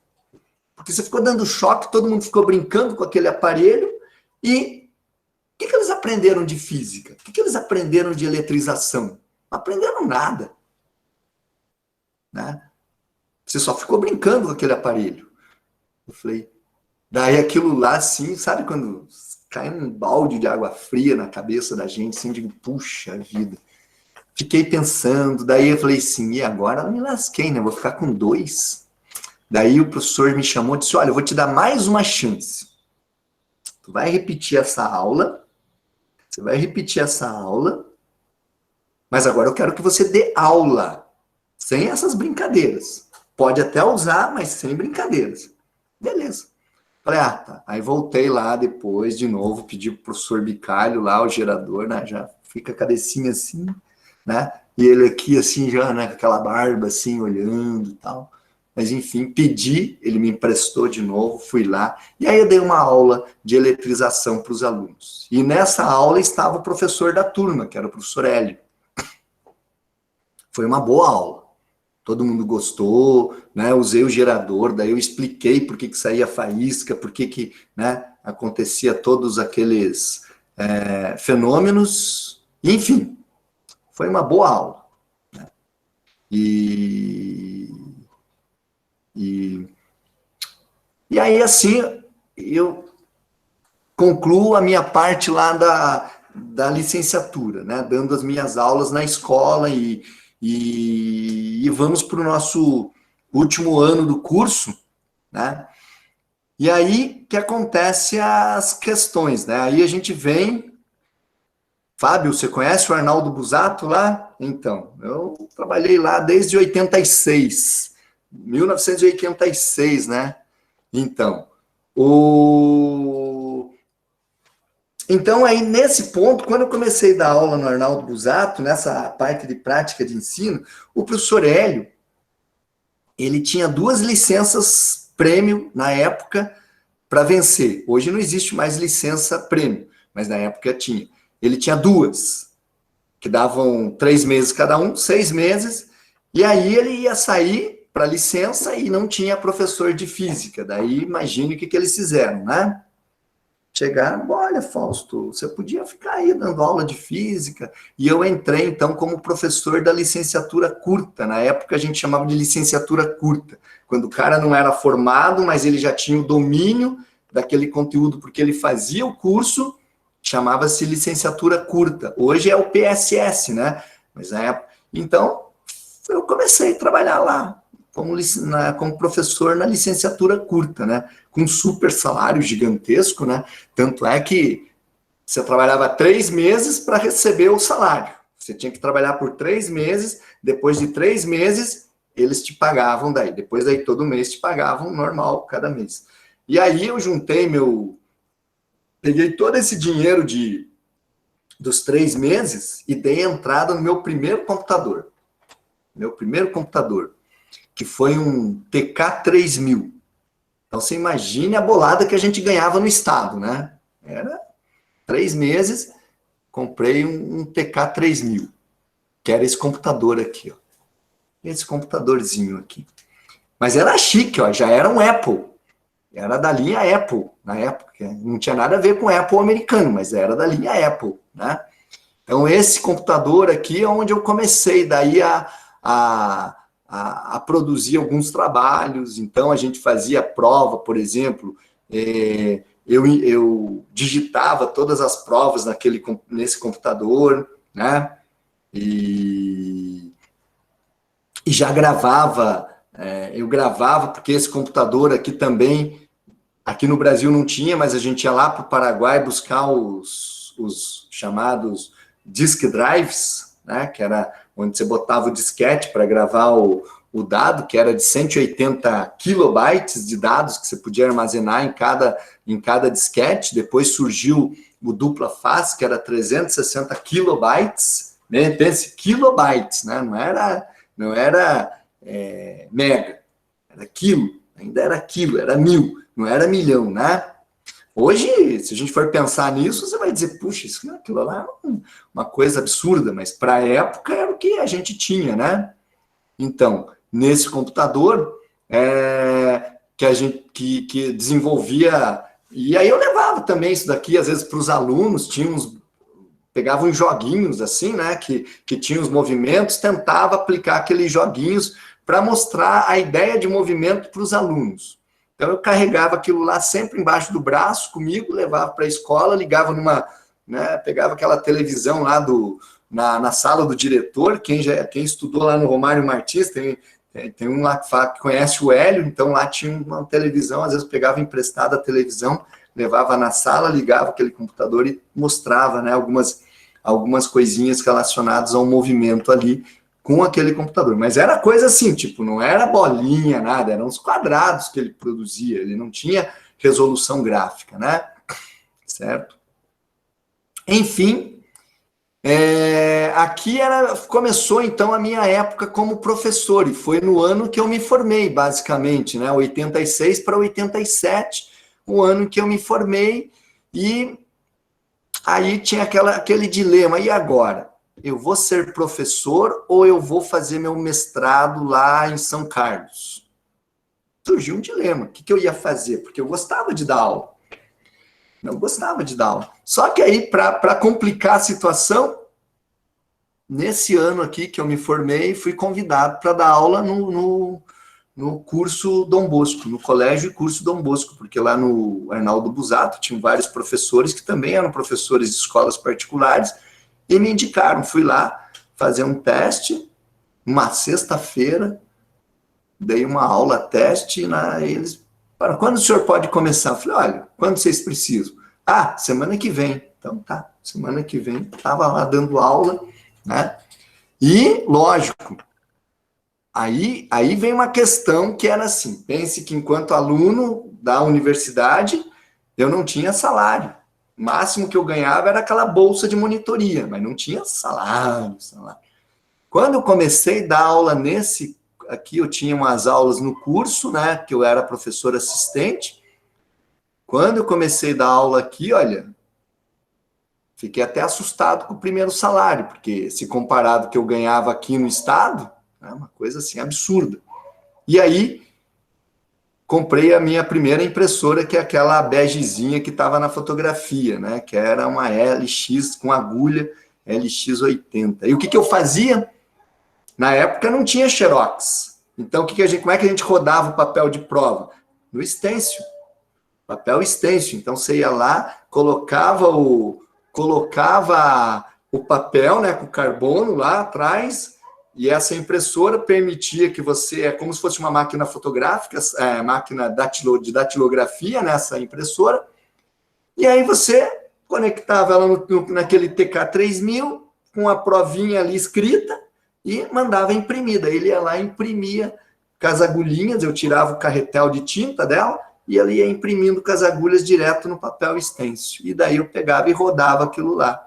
Porque você ficou dando choque, todo mundo ficou brincando com aquele aparelho. E o que eles aprenderam de física? O que eles aprenderam de eletrização? Não aprenderam nada, né? Você só ficou brincando com aquele aparelho. Eu falei, daí aquilo lá, assim, sabe quando cai um balde de água fria na cabeça da gente, assim, de puxa vida. Fiquei pensando, daí eu falei assim, e agora eu me lasquei, né? Vou ficar com 2. Daí o professor me chamou e disse, olha, eu vou te dar mais uma chance. Tu vai repetir essa aula, você vai repetir essa aula, mas agora eu quero que você dê aula, sem essas brincadeiras. Pode até usar, mas sem brincadeiras. Beleza. Falei, tá. Aí voltei lá depois, de novo, pedi pro professor Bicalho lá, o gerador, né? Já fica a cabecinha assim, né? E ele aqui, assim, já, né? Com aquela barba, assim, olhando e tal. Mas, enfim, pedi, ele me emprestou de novo, fui lá. E aí eu dei uma aula de eletrização para os alunos. E nessa aula estava o professor da turma, que era o professor Hélio. Foi uma boa aula. Todo mundo gostou, né? Usei o gerador, daí eu expliquei por que saía faísca, por que, né, acontecia todos aqueles fenômenos. Enfim, foi uma boa aula. Né? E aí, assim, eu concluo a minha parte lá da licenciatura, né? Dando as minhas aulas na escola e vamos para o nosso último ano do curso, né? E aí que acontece as questões, né? Aí a gente vem... Fábio, você conhece o Arnaldo Busato lá? Então, eu trabalhei lá desde 1986, né? Então, Então, aí, nesse ponto, quando eu comecei a dar aula no Arnaldo Busato, nessa parte de prática de ensino, o professor Hélio, ele tinha 2 licenças prêmio na época para vencer. Hoje não existe mais licença prêmio, mas na época tinha. Ele tinha 2, que davam 3 meses cada um, 6 meses, e aí ele ia sair para licença e não tinha professor de física. Daí, imagine o que eles fizeram, né? Chegaram, olha, Fausto, você podia ficar aí dando aula de física. E eu entrei, então, como professor da licenciatura curta. Na época, a gente chamava de licenciatura curta. Quando o cara não era formado, mas ele já tinha o domínio daquele conteúdo, porque ele fazia o curso, chamava-se licenciatura curta. Hoje é o PSS, né? Mas na época... Então, eu comecei a trabalhar lá, como professor na licenciatura curta, né? Com um super salário gigantesco, né? Tanto é que você trabalhava 3 meses para receber o salário. Você tinha que trabalhar por 3 meses, depois de 3 meses, eles te pagavam daí. Depois daí, todo mês te pagavam normal, cada mês. E aí eu juntei peguei todo esse dinheiro dos 3 meses e dei entrada no meu primeiro computador. Meu primeiro computador, que foi um TK-3000. Então, você imagine a bolada que a gente ganhava no estado, né? Era 3 meses, comprei um TK-3000, que era esse computador aqui, ó. Esse computadorzinho aqui. Mas era chique, ó, já era um Apple. Era da linha Apple, na época. Não tinha nada a ver com Apple americano, mas era da linha Apple, né? Então, esse computador aqui é onde eu comecei daí a produzir alguns trabalhos. Então, a gente fazia prova, por exemplo, eu digitava todas as provas nesse computador, né? E já gravava, eu gravava, porque esse computador aqui também, aqui no Brasil não tinha, mas a gente ia lá para o Paraguai buscar os chamados disk drives, né? Que era onde você botava o disquete para gravar o dado, que era de 180 kilobytes de dados que você podia armazenar em cada disquete. Depois surgiu o dupla face, que era 360 kilobytes, né? Pense, kilobytes, né? Não era mega, era quilo, ainda era quilo, era 1000, não era milhão, né? Hoje, se a gente for pensar nisso, você vai dizer, puxa, aquilo lá é uma coisa absurda, mas para a época era o que a gente tinha, né? Então, nesse computador, que desenvolvia... E aí eu levava também isso daqui, às vezes, para os alunos, pegavam uns joguinhos, assim, né, que tinham os movimentos, tentava aplicar aqueles joguinhos para mostrar a ideia de movimento para os alunos. Então, eu carregava aquilo lá sempre embaixo do braço comigo, levava para a escola, ligava numa, né, pegava aquela televisão lá na sala do diretor, quem estudou lá no Romário Martins, tem um lá que conhece o Hélio, então lá tinha uma televisão, às vezes pegava emprestada a televisão, levava na sala, ligava aquele computador e mostrava, né, algumas coisinhas relacionadas ao movimento ali, com aquele computador. Mas era coisa assim, tipo, não era bolinha, nada, eram os quadrados que ele produzia, ele não tinha resolução gráfica, né? Certo? Enfim, aqui começou, então, a minha época como professor, e foi no ano que eu me formei, basicamente, né? 86 para 87, o ano que eu me formei, e aí tinha aquele dilema, e agora? Eu vou ser professor ou eu vou fazer meu mestrado lá em São Carlos? Surgiu um dilema. O que eu ia fazer? Porque eu gostava de dar aula. Não gostava de dar aula. Só que aí, para complicar a situação, nesse ano aqui que eu me formei, fui convidado para dar aula no curso Dom Bosco, no colégio e curso Dom Bosco, porque lá no Arnaldo Busato tinham vários professores que também eram professores de escolas particulares, e me indicaram, fui lá fazer um teste, uma sexta-feira, dei uma aula teste, eles falaram, quando o senhor pode começar? Eu falei, olha, quando vocês precisam? Ah, semana que vem. Então tá, semana que vem, estava lá dando aula, né? E, lógico, aí vem uma questão que era assim, pense que enquanto aluno da universidade, eu não tinha salário. O máximo que eu ganhava era aquela bolsa de monitoria, mas não tinha salário. Quando eu comecei a dar aula aqui eu tinha umas aulas no curso, né, que eu era professor assistente. Quando eu comecei a dar aula aqui, olha, fiquei até assustado com o primeiro salário, porque se comparado que eu ganhava aqui no estado, é uma coisa assim absurda. E aí comprei a minha primeira impressora, que é aquela begezinha que estava na fotografia, né? Que era uma LX com agulha LX80. E o que eu fazia? Na época não tinha Xerox. Então, como é que a gente rodava o papel de prova? No stencil. Papel stencil. Então, você ia lá, colocava o papel, né, com carbono lá atrás, e essa impressora permitia que você, como se fosse uma máquina fotográfica, máquina de datilografia nessa impressora, e aí você conectava ela naquele TK3000, com a provinha ali escrita, e mandava imprimida. Ele ia lá e imprimia com as agulhinhas, eu tirava o carretel de tinta dela, e ele ia imprimindo com as agulhas direto no papel stencil. E daí eu pegava e rodava aquilo lá,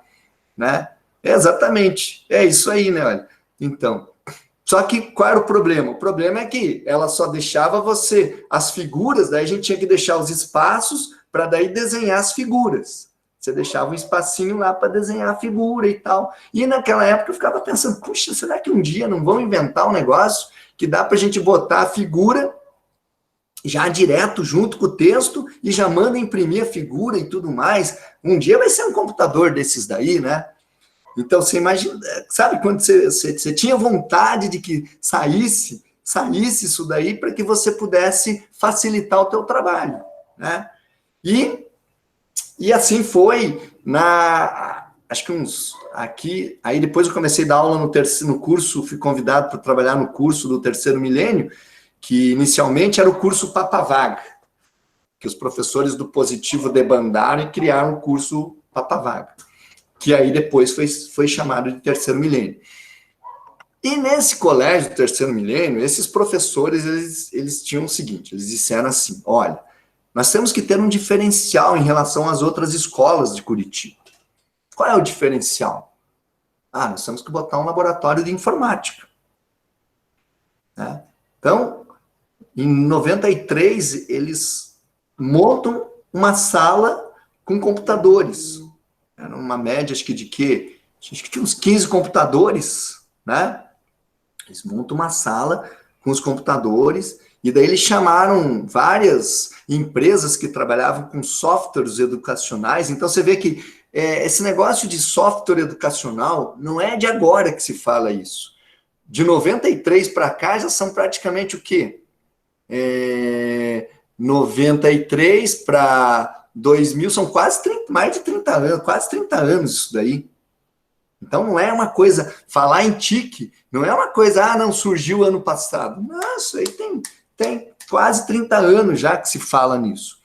né? Exatamente, é isso aí, né? Olha. Então, só que qual era o problema? O problema é que ela só deixava as figuras, daí a gente tinha que deixar os espaços para daí desenhar as figuras. Você deixava um espacinho lá para desenhar a figura e tal. E naquela época eu ficava pensando, puxa, será que um dia não vão inventar um negócio que dá para a gente botar a figura já direto junto com o texto e já manda imprimir a figura e tudo mais? Um dia vai ser um computador desses daí, né? Então, você imagina, sabe, quando você tinha vontade de que saísse isso daí para que você pudesse facilitar o teu trabalho, né? E assim foi, acho que aí depois eu comecei a dar aula no curso, fui convidado para trabalhar no curso do Terceiro Milênio, que inicialmente era o curso Papa Vaga, que os professores do Positivo debandaram e criaram o curso Papa Vaga, que aí depois foi chamado de Terceiro Milênio. E nesse colégio do Terceiro Milênio, esses professores, eles tinham o seguinte, eles disseram assim, olha, nós temos que ter um diferencial em relação às outras escolas de Curitiba. Qual é o diferencial? Nós temos que botar um laboratório de informática. Né? Então, em 93, eles montam uma sala com computadores. Era uma média, acho que de quê? Acho que tinha uns 15 computadores, né? Eles montam uma sala com os computadores, e daí eles chamaram várias empresas que trabalhavam com softwares educacionais. Então, você vê que esse negócio de software educacional não é de agora que se fala isso. De 93 para cá já são praticamente o quê? 93 para 2000 são quase 30, mais de 30 anos, quase 30 anos isso daí. Então não é uma coisa, falar em TIC, não é uma coisa, não, surgiu ano passado. Nossa, aí tem quase 30 anos já que se fala nisso.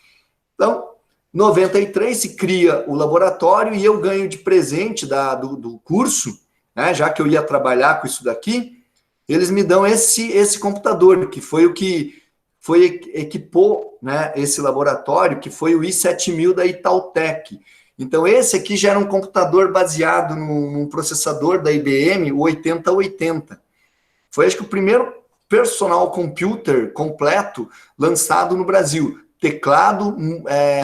Então, 93 se cria o laboratório e eu ganho de presente do curso, né, já que eu ia trabalhar com isso daqui, eles me dão esse computador, que foi o que equipou, né, esse laboratório, que foi o i7000 da Itautec. Então, esse aqui já era um computador baseado num processador da IBM, o 8080. Foi, acho que, o primeiro personal computer completo lançado no Brasil. Teclado,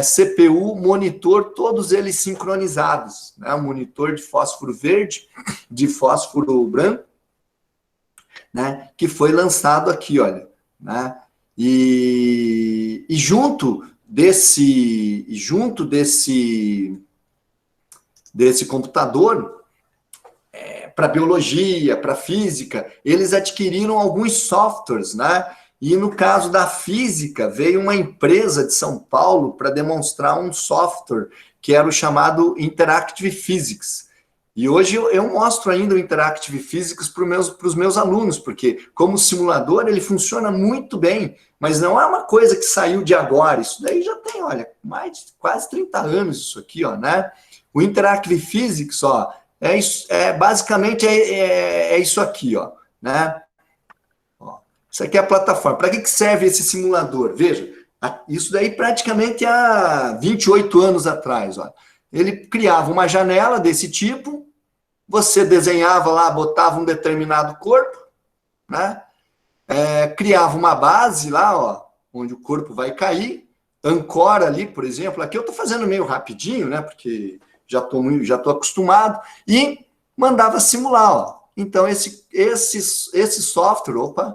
CPU, monitor, todos eles sincronizados. Né? Um monitor de fósforo verde, de fósforo branco, né? Que foi lançado aqui, olha. Né? E junto desse computador, para biologia, para física, eles adquiriram alguns softwares, né? E no caso da física, veio uma empresa de São Paulo para demonstrar um software que era o chamado Interactive Physics. E hoje eu mostro ainda o Interactive Physics para os meus alunos, porque como simulador ele funciona muito bem, mas não é uma coisa que saiu de agora. Isso daí já tem, olha, mais de quase 30 anos isso aqui, ó, né? O Interactive Physics, ó, basicamente isso aqui, ó, né? Isso aqui é a plataforma. Para que serve esse simulador? Veja, isso daí praticamente há 28 anos atrás. Ó. Ele criava uma janela desse tipo, você desenhava lá, botava um determinado corpo, né? Criava uma base lá, ó, onde o corpo vai cair, ancora ali, por exemplo. Aqui eu estou fazendo meio rapidinho, né? Porque já estou acostumado, e mandava simular. Ó. Então, esse software,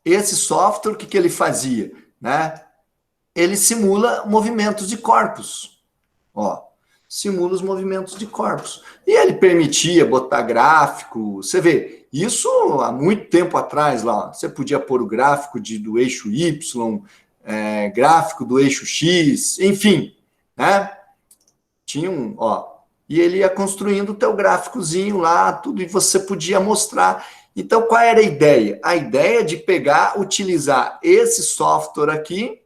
esse software, o que ele fazia? Né? Ele simula movimentos de corpos. Ó, simula os movimentos de corpos. E ele permitia botar gráfico. Você vê, isso há muito tempo atrás, lá, você podia pôr o gráfico do eixo Y, gráfico do eixo X, enfim, né? Tinha e ele ia construindo o teu gráficozinho lá, tudo, e você podia mostrar. Então, qual era a ideia? A ideia de utilizar esse software aqui,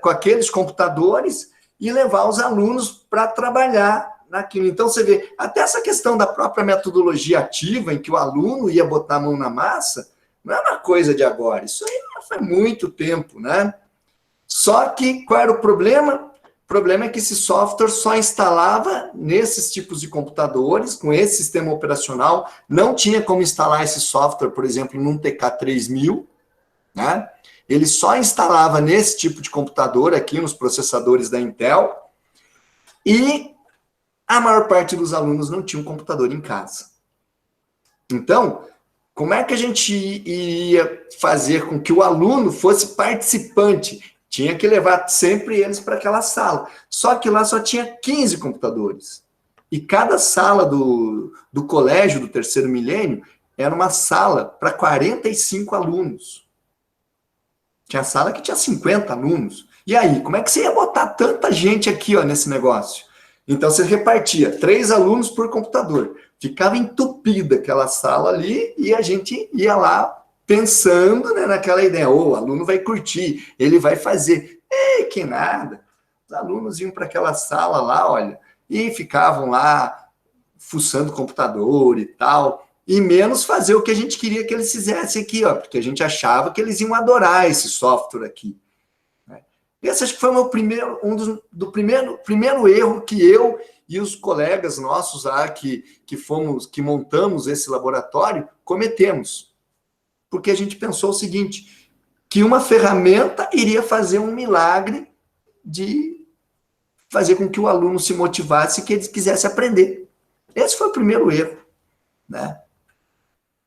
com aqueles computadores, e levar os alunos para trabalhar naquilo. Então, você vê, até essa questão da própria metodologia ativa, em que o aluno ia botar a mão na massa, não é uma coisa de agora. Isso aí faz muito tempo, né? Só que, qual era o problema? O problema é que esse software só instalava nesses tipos de computadores, com esse sistema operacional, não tinha como instalar esse software, por exemplo, num TK3000, né? Ele só instalava nesse tipo de computador aqui, nos processadores da Intel, e a maior parte dos alunos não tinha um computador em casa. Então, como é que a gente iria fazer com que o aluno fosse participante? Tinha que levar sempre eles para aquela sala. Só que lá só tinha 15 computadores. E cada sala do colégio do terceiro milênio era uma sala para 45 alunos. Tinha sala que tinha 50 alunos. E aí, como é que você ia botar tanta gente aqui, ó, nesse negócio? Então, você repartia 3 alunos por computador. Ficava entupida aquela sala ali e a gente ia lá pensando, né, naquela ideia, o aluno vai curtir, ele vai fazer. Que nada. Os alunos iam para aquela sala lá, olha, e ficavam lá fuçando o computador e tal, e menos fazer o que a gente queria que eles fizessem aqui, ó, porque a gente achava que eles iam adorar esse software aqui. Esse acho que foi o primeiro erro que eu e os colegas nossos lá que montamos esse laboratório cometemos. Porque a gente pensou o seguinte, que uma ferramenta iria fazer um milagre de fazer com que o aluno se motivasse e que ele quisesse aprender. Esse foi o primeiro erro, né?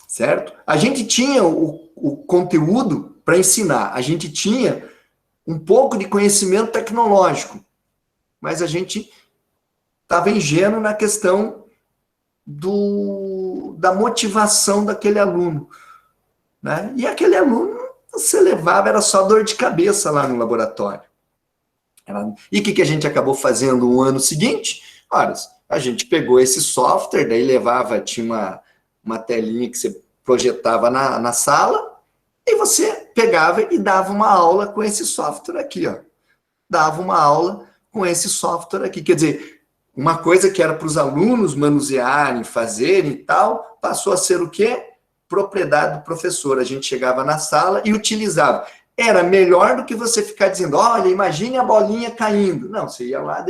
Certo? A gente tinha o conteúdo para ensinar, a gente tinha um pouco de conhecimento tecnológico, mas a gente estava ingênuo na questão da motivação daquele aluno, né? E aquele aluno, você levava, era só dor de cabeça lá no laboratório. E o que a gente acabou fazendo no ano seguinte? Olha, a gente pegou esse software, daí levava, tinha uma telinha que você projetava na sala, e você pegava e dava uma aula com esse software aqui, ó. Dava uma aula com esse software aqui. Quer dizer, uma coisa que era para os alunos manusearem, fazerem e tal, passou a ser o quê? Propriedade do professor. A gente chegava na sala e utilizava. Era melhor do que você ficar dizendo, olha, imagine a bolinha caindo. Não, você ia lá,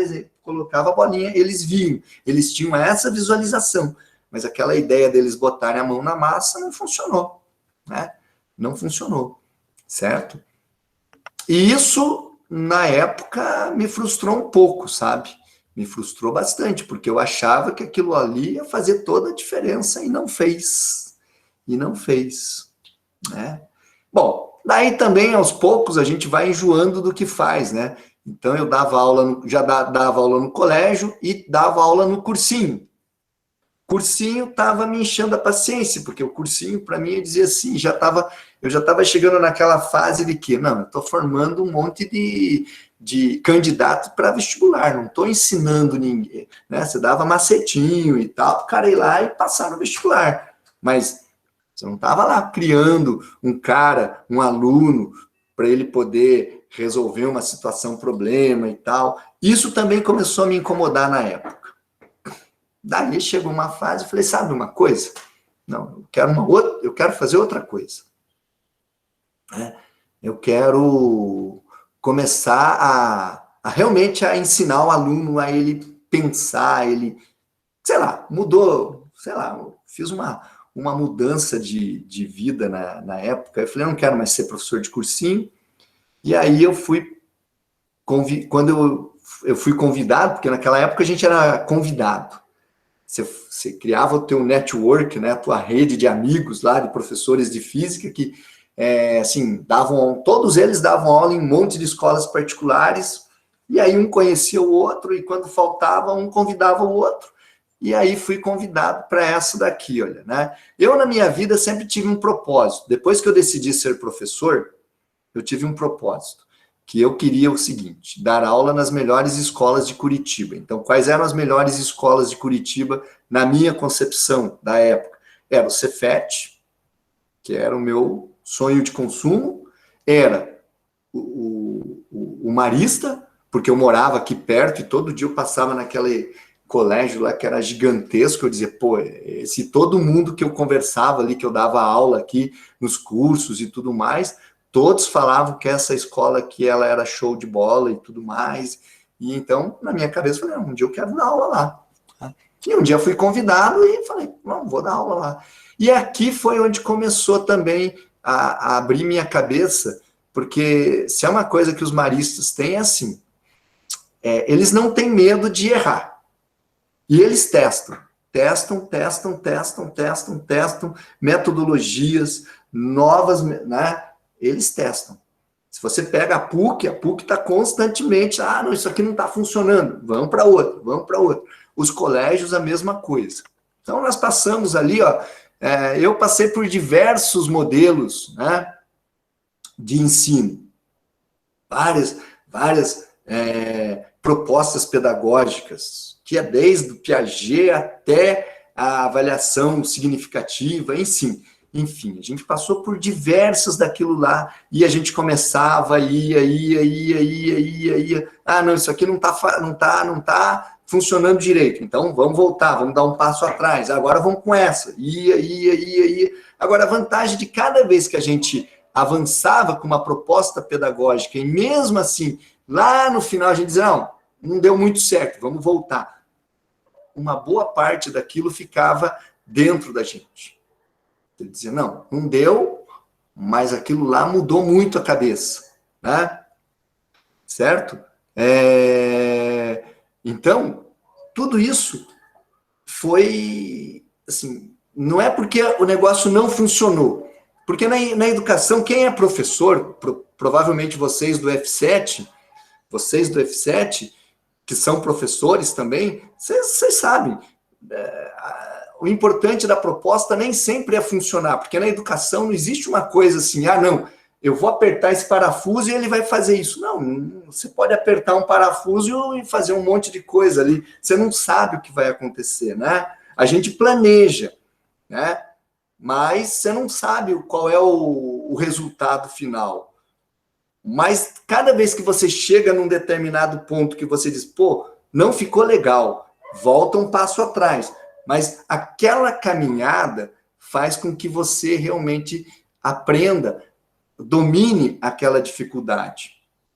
colocava a bolinha, eles viam. Eles tinham essa visualização. Mas aquela ideia deles botarem a mão na massa não funcionou, né? Não funcionou, certo? E isso, na época, me frustrou um pouco, sabe? Me frustrou bastante, porque eu achava que aquilo ali ia fazer toda a diferença e não fez. E não fez, né? Bom, daí também, aos poucos, a gente vai enjoando do que faz, né? Então, eu dava aula, dava aula no colégio e dava aula no cursinho. Cursinho estava me enchendo a paciência, porque o cursinho, para mim, eu dizia assim, eu já estava chegando naquela fase de que, não, eu estou formando um monte de candidato para vestibular, não estou ensinando ninguém, né? Você dava macetinho e tal, o cara ir lá e passar no vestibular, mas você não estava lá criando um cara, um aluno, para ele poder resolver uma situação, problema e tal. Isso também começou a me incomodar na época. Daí chegou uma fase, eu falei, sabe uma coisa? Não, eu quero fazer outra coisa. Eu quero começar a realmente a ensinar o aluno a ele pensar, ele, sei lá, mudou, sei lá, fiz uma mudança de vida na época. Eu falei, eu não quero mais ser professor de cursinho. E aí eu fui, quando eu fui convidado, porque naquela época a gente era convidado. Você criava o teu network, né, a tua rede de amigos lá, de professores de física, que, assim, todos eles davam aula em um monte de escolas particulares, e aí um conhecia o outro, e quando faltava, um convidava o outro, e aí fui convidado para essa daqui, olha, né? Eu, na minha vida, sempre tive um propósito. Depois que eu decidi ser professor, eu tive um propósito, que eu queria o seguinte, dar aula nas melhores escolas de Curitiba. Então, quais eram as melhores escolas de Curitiba, na minha concepção da época? Era o Cefet, que era o meu sonho de consumo, era o Marista, porque eu morava aqui perto e todo dia eu passava naquele colégio lá que era gigantesco, eu dizia, pô, se todo mundo que eu conversava ali, que eu dava aula aqui nos cursos e tudo mais, todos falavam que essa escola aqui, ela era show de bola e tudo mais. E então, na minha cabeça, eu falei, um dia eu quero dar aula lá. E um dia eu fui convidado e falei, não, vou dar aula lá. E aqui foi onde começou também a abrir minha cabeça, porque se é uma coisa que os maristas têm, é assim, eles não têm medo de errar. E eles testam, metodologias novas, né? Eles testam. Se você pega a PUC está constantemente, não, isso aqui não está funcionando, vamos para outro. Os colégios, a mesma coisa. Então, nós passamos ali, ó, eu passei por diversos modelos, né, de ensino, várias propostas pedagógicas, que é desde o Piaget até a avaliação significativa, enfim, a gente passou por diversas daquilo lá, e a gente começava, ia, não, isso aqui não tá funcionando direito, então vamos voltar, vamos dar um passo atrás, agora vamos com essa, ia. Agora, a vantagem de cada vez que a gente avançava com uma proposta pedagógica, e mesmo assim, lá no final a gente dizia, não deu muito certo, vamos voltar. Uma boa parte daquilo ficava dentro da gente. Ele dizia, não deu, mas aquilo lá mudou muito a cabeça, né? Certo? Então, tudo isso foi, assim, não é porque o negócio não funcionou, porque na educação, quem é professor, provavelmente vocês do F7, que são professores também, vocês sabem, o importante da proposta nem sempre é funcionar, porque na educação não existe uma coisa assim, não, eu vou apertar esse parafuso e ele vai fazer isso. Não, você pode apertar um parafuso e fazer um monte de coisa ali. Você não sabe o que vai acontecer, né? A gente planeja, né? Mas você não sabe qual é o resultado final. Mas cada vez que você chega num determinado ponto que você diz, pô, não ficou legal, volta um passo atrás. Mas aquela caminhada faz com que você realmente aprenda, domine aquela dificuldade,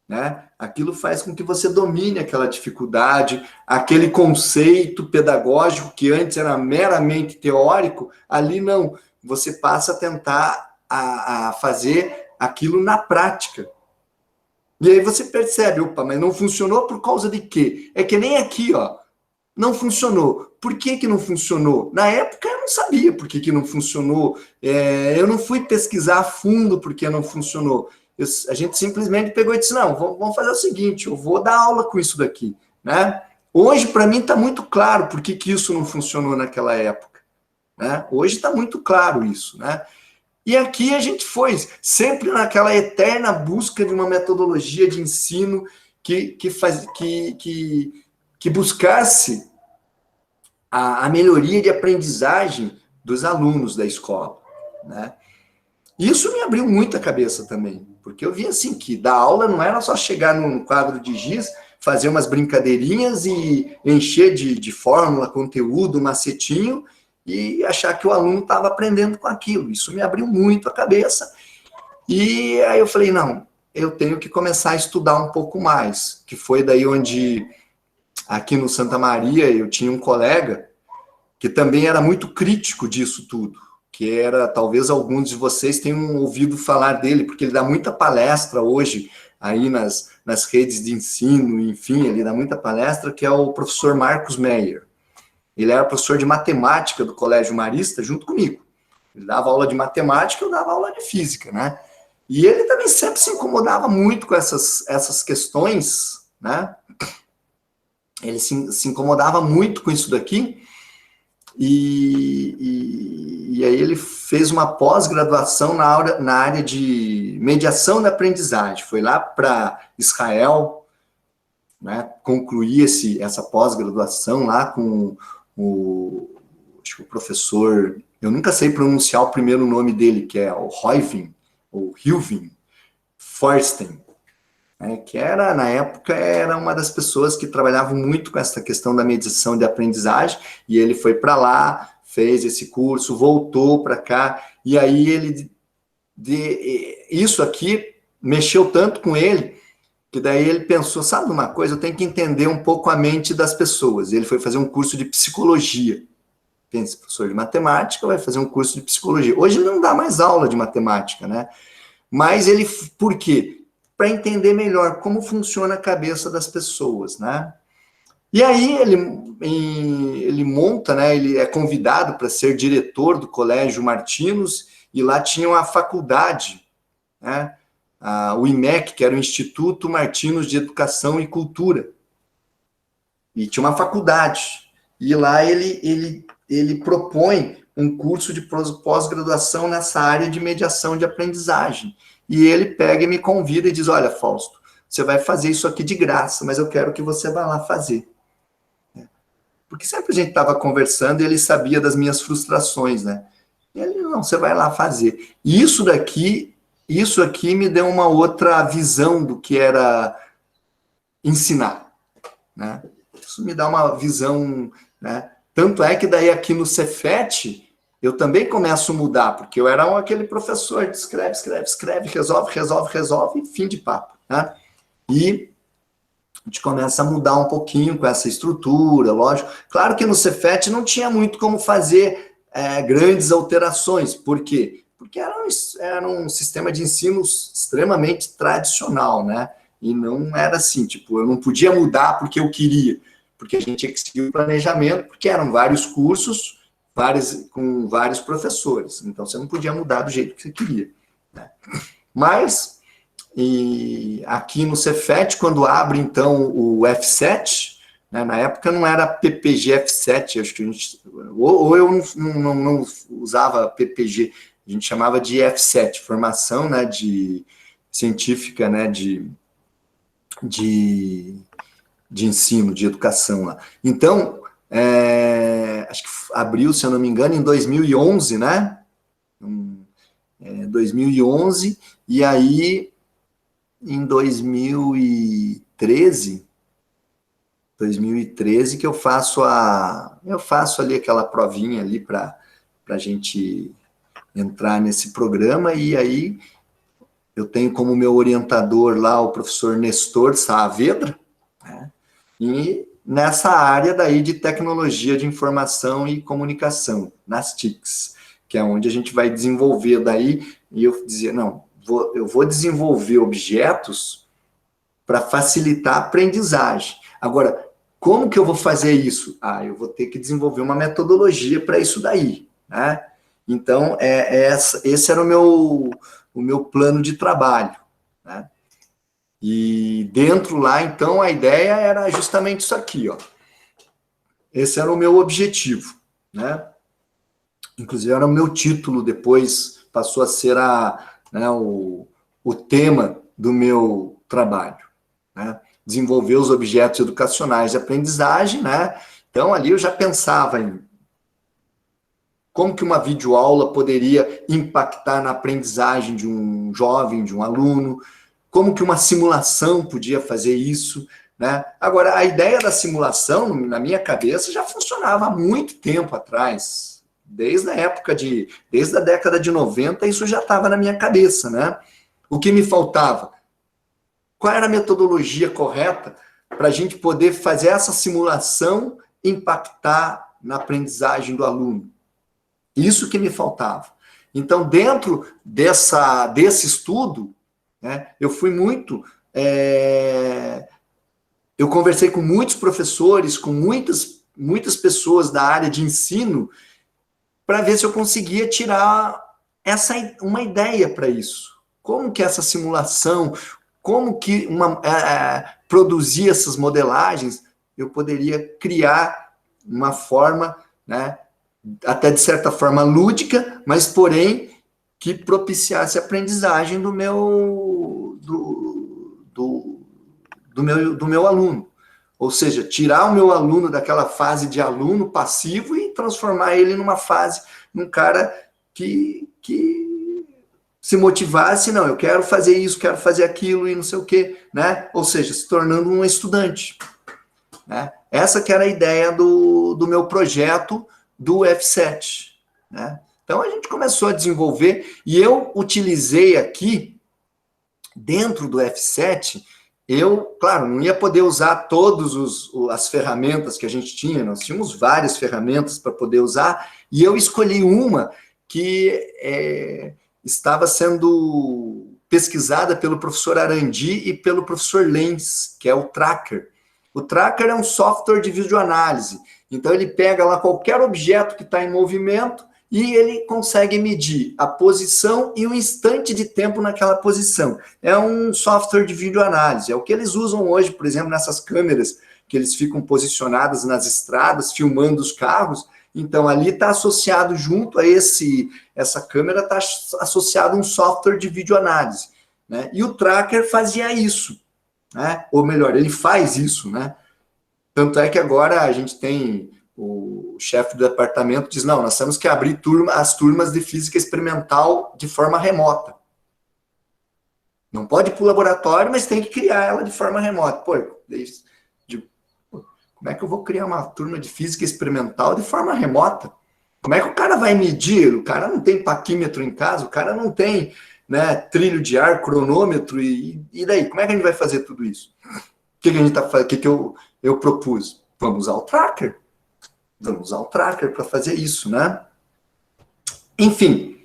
né? Aquilo faz com que você domine aquela dificuldade, aquele conceito pedagógico que antes era meramente teórico, ali não, você passa a tentar a fazer aquilo na prática. E aí você percebe, opa, mas não funcionou por causa de quê? É que nem aqui, ó, não funcionou. Por que não funcionou? Na época eu não sabia por que não funcionou. Eu não fui pesquisar a fundo por que não funcionou. A gente simplesmente pegou e disse, não, vamos fazer o seguinte, eu vou dar aula com isso daqui, né? Hoje, para mim, está muito claro por que isso não funcionou naquela época, né? Hoje está muito claro isso, né? E aqui a gente foi sempre naquela eterna busca de uma metodologia de ensino que buscasse a melhoria de aprendizagem dos alunos da escola, né? Isso me abriu muito a cabeça também, porque eu vi assim que dar aula não era só chegar num quadro de giz, fazer umas brincadeirinhas e encher de fórmula, conteúdo, macetinho, e achar que o aluno estava aprendendo com aquilo. Isso me abriu muito a cabeça. E aí eu falei, não, eu tenho que começar a estudar um pouco mais, que foi daí onde, aqui no Santa Maria, eu tinha um colega que também era muito crítico disso tudo, que era, talvez alguns de vocês tenham ouvido falar dele, porque ele dá muita palestra hoje, aí nas redes de ensino, enfim, ele dá muita palestra, que é o professor Marcos Meyer. Ele era professor de matemática do Colégio Marista, junto comigo. Ele dava aula de matemática, eu dava aula de física, né? E ele também sempre se incomodava muito com essas questões, né? Ele se incomodava muito com isso daqui, e aí ele fez uma pós-graduação na área de mediação da aprendizagem. Foi lá para Israel, né? Concluir essa pós-graduação lá com acho que o professor, eu nunca sei pronunciar o primeiro nome dele, que é o Huyvin, ou Hilvin Forsten, né, que era, na época, era uma das pessoas que trabalhavam muito com essa questão da mediação de aprendizagem, e ele foi para lá, fez esse curso, voltou para cá, e aí isso aqui mexeu tanto com ele, que daí ele pensou, sabe uma coisa, eu tenho que entender um pouco a mente das pessoas. Ele foi fazer um curso de psicologia. Pensa, professor de matemática, vai fazer um curso de psicologia. Hoje ele não dá mais aula de matemática, né? Mas ele, por quê? Para entender melhor como funciona a cabeça das pessoas, né? E aí ele monta, né? Ele é convidado para ser diretor do Colégio Martinos, e lá tinha uma faculdade, né? O IMEC, que era o Instituto Martinos de Educação e Cultura. E tinha uma faculdade. E lá ele propõe um curso de pós-graduação nessa área de mediação de aprendizagem. E ele pega e me convida e diz, olha, Fausto, você vai fazer isso aqui de graça, mas eu quero que você vá lá fazer. Porque sempre a gente estava conversando e ele sabia das minhas frustrações, né? E ele, não, você vai lá fazer. E isso aqui me deu uma outra visão do que era ensinar, né? Isso me dá uma visão, né? Tanto é que daí aqui no Cefet eu também começo a mudar, porque eu era aquele professor de escreve, resolve, fim de papo, né? E a gente começa a mudar um pouquinho com essa estrutura, lógico. Claro que no Cefet não tinha muito como fazer grandes alterações. Por quê? Porque era um sistema de ensino extremamente tradicional, né? E não era assim, tipo, eu não podia mudar porque eu queria, porque a gente tinha que seguir o planejamento, porque eram vários cursos, com vários professores, então você não podia mudar do jeito que você queria, né? Mas, aqui no Cefet, quando abre, então, o F7, né? Na época não era PPG F7, acho que a gente, ou eu não usava PPG, a gente chamava de F7, formação, né, de científica, né, de ensino, de educação lá. Então, acho que abriu, se eu não me engano, em 2011, né? 2011, e aí, em 2013 que eu faço ali aquela provinha ali para a gente entrar nesse programa, e aí eu tenho como meu orientador lá o professor Nestor Saavedra, né? E nessa área daí de tecnologia de informação e comunicação, nas TICs, que é onde a gente vai desenvolver daí, e eu dizia, não, eu vou desenvolver objetos para facilitar a aprendizagem. Agora, como que eu vou fazer isso? Eu vou ter que desenvolver uma metodologia para isso daí, né? Então, esse era o meu plano de trabalho, né? E dentro lá, então, a ideia era justamente isso aqui, ó. Esse era o meu objetivo, né? Inclusive, era o meu título, depois passou a ser o tema do meu trabalho, né? Desenvolver os objetos educacionais de aprendizagem, né? Então, ali eu já pensava em como que uma videoaula poderia impactar na aprendizagem de um jovem, de um aluno, como que uma simulação podia fazer isso, né? Agora, a ideia da simulação, na minha cabeça, já funcionava há muito tempo atrás. Desde a década de 90, isso já estava na minha cabeça, né? O que me faltava? Qual era a metodologia correta para a gente poder fazer essa simulação impactar na aprendizagem do aluno? Isso que me faltava. Então, dentro desse estudo, né, eu fui muito... eu conversei com muitos professores, com muitas pessoas da área de ensino, para ver se eu conseguia tirar uma ideia para isso. Como que essa simulação, como que produzir essas modelagens, eu poderia criar uma forma, né, até de certa forma lúdica, mas porém que propiciasse a aprendizagem do meu aluno. Ou seja, tirar o meu aluno daquela fase de aluno passivo e transformar ele num cara que se motivasse, não, eu quero fazer isso, quero fazer aquilo e não sei o quê, né? Ou seja, se tornando um estudante, né? Essa que era a ideia do meu projeto do F7, né? Então, a gente começou a desenvolver, e eu utilizei aqui, dentro do F7, claro, não ia poder usar todas as ferramentas que a gente tinha, nós tínhamos várias ferramentas para poder usar, e eu escolhi uma que estava sendo pesquisada pelo professor Arandi e pelo professor Lenz, que é o Tracker. O Tracker é um software de videoanálise, então ele pega lá qualquer objeto que está em movimento e ele consegue medir a posição e o instante de tempo naquela posição. É um software de videoanálise, é o que eles usam hoje, por exemplo, nessas câmeras que eles ficam posicionadas nas estradas, filmando os carros. Então, ali está associado junto a essa câmera, está associado um software de videoanálise, né? E o Tracker fazia isso, né? Ou melhor, ele faz isso, né? Tanto é que agora a gente tem... O chefe do departamento diz, não, nós temos que abrir as turmas de física experimental de forma remota. Não pode ir para o laboratório, mas tem que criar ela de forma remota. Pô, como é que eu vou criar uma turma de física experimental de forma remota? Como é que o cara vai medir? O cara não tem paquímetro em casa, o cara não tem, né, trilho de ar, cronômetro, e daí? Como é que a gente vai fazer tudo isso? O que a gente está fazendo? O que eu propus? Vamos usar o Tracker. Vamos usar o Tracker para fazer isso, né? Enfim,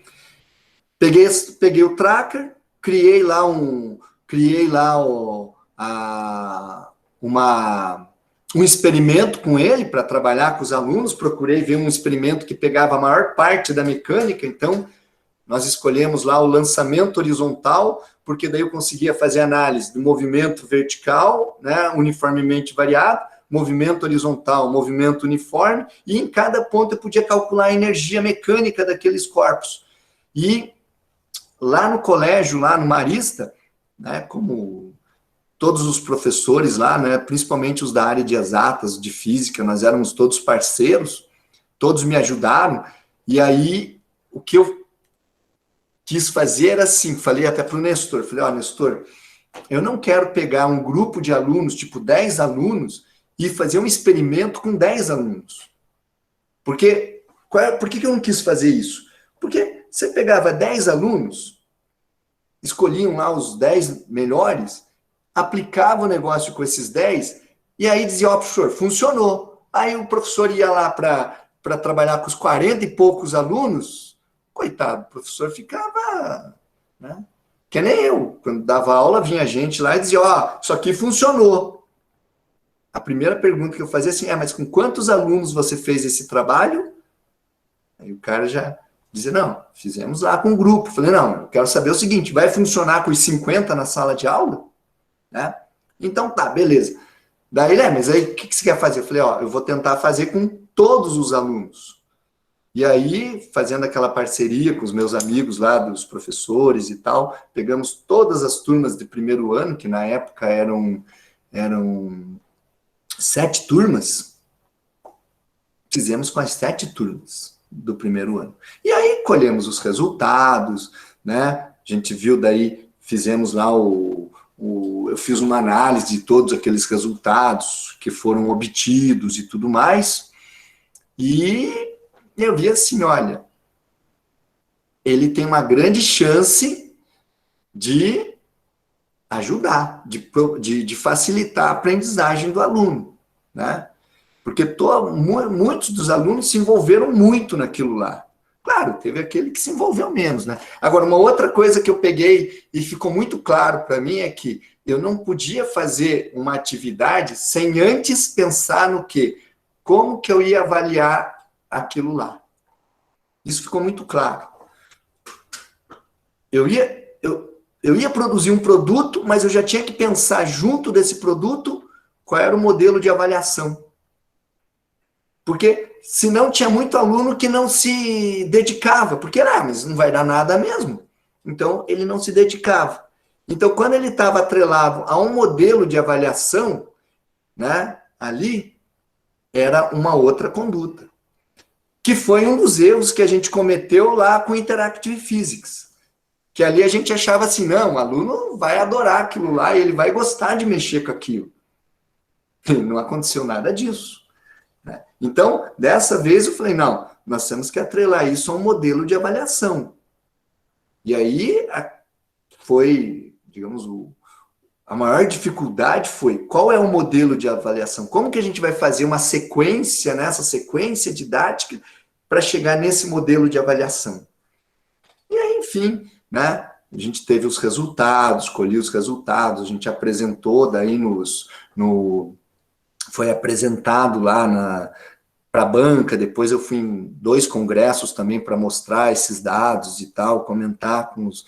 peguei o Tracker, criei lá um experimento com ele para trabalhar com os alunos, procurei ver um experimento que pegava a maior parte da mecânica, então nós escolhemos lá o lançamento horizontal, porque daí eu conseguia fazer análise do movimento vertical, né, uniformemente variado, movimento horizontal, movimento uniforme, e em cada ponto eu podia calcular a energia mecânica daqueles corpos. E lá no colégio, lá no Marista, né, como todos os professores lá, né, principalmente os da área de exatas, de física, nós éramos todos parceiros, todos me ajudaram, e aí o que eu quis fazer era assim, falei até para o Nestor, falei, ó, Nestor, eu não quero pegar um grupo de alunos, tipo 10 alunos, e fazer um experimento com 10 alunos. Por que eu não quis fazer isso? Porque você pegava 10 alunos, escolhiam lá os 10 melhores, aplicava o negócio com esses 10, e aí dizia, ó, professor, funcionou. Aí o professor ia lá para trabalhar com os 40 e poucos alunos, coitado, o professor ficava, né? Que nem eu, quando dava aula, vinha gente lá e dizia, ó, isso aqui funcionou. A primeira pergunta que eu fazia assim, mas com quantos alunos você fez esse trabalho? Aí o cara já dizia, não, fizemos lá com um grupo. Eu falei, não, eu quero saber o seguinte, vai funcionar com os 50 na sala de aula? Né? Então tá, beleza. Daí, mas aí o que você quer fazer? Eu falei, ó, eu vou tentar fazer com todos os alunos. E aí, fazendo aquela parceria com os meus amigos lá, dos professores e tal, pegamos todas as turmas de primeiro ano, que na época eram 7 turmas, fizemos com as 7 turmas do primeiro ano. E aí colhemos os resultados, né? A gente viu daí, fizemos lá eu fiz uma análise de todos aqueles resultados que foram obtidos e tudo mais, e eu vi assim, olha, ele tem uma grande chance de ajudar, de facilitar a aprendizagem do aluno, né? Porque muitos dos alunos se envolveram muito naquilo lá. Claro, teve aquele que se envolveu menos, né? Agora, uma outra coisa que eu peguei e ficou muito claro para mim é que eu não podia fazer uma atividade sem antes pensar no quê? Como que eu ia avaliar aquilo lá. Isso ficou muito claro. Eu ia produzir um produto, mas eu já tinha que pensar junto desse produto qual era o modelo de avaliação. Porque senão tinha muito aluno que não se dedicava, porque mas não vai dar nada mesmo. Então, ele não se dedicava. Então, quando ele estava atrelado a um modelo de avaliação, né, ali, era uma outra conduta. Que foi um dos erros que a gente cometeu lá com Interactive Physics. Que ali a gente achava assim, não, o aluno vai adorar aquilo lá e ele vai gostar de mexer com aquilo. E não aconteceu nada disso. Né? Então, dessa vez eu falei, não, nós temos que atrelar isso a um modelo de avaliação. E aí foi, digamos, a maior dificuldade foi qual é o modelo de avaliação? Como que a gente vai fazer uma sequência, né, essa sequência didática para chegar nesse modelo de avaliação? E aí, enfim, né, a gente teve os resultados, colhi os resultados, a gente apresentou daí foi apresentado lá para a banca, depois eu fui em 2 congressos também para mostrar esses dados e tal, comentar com os,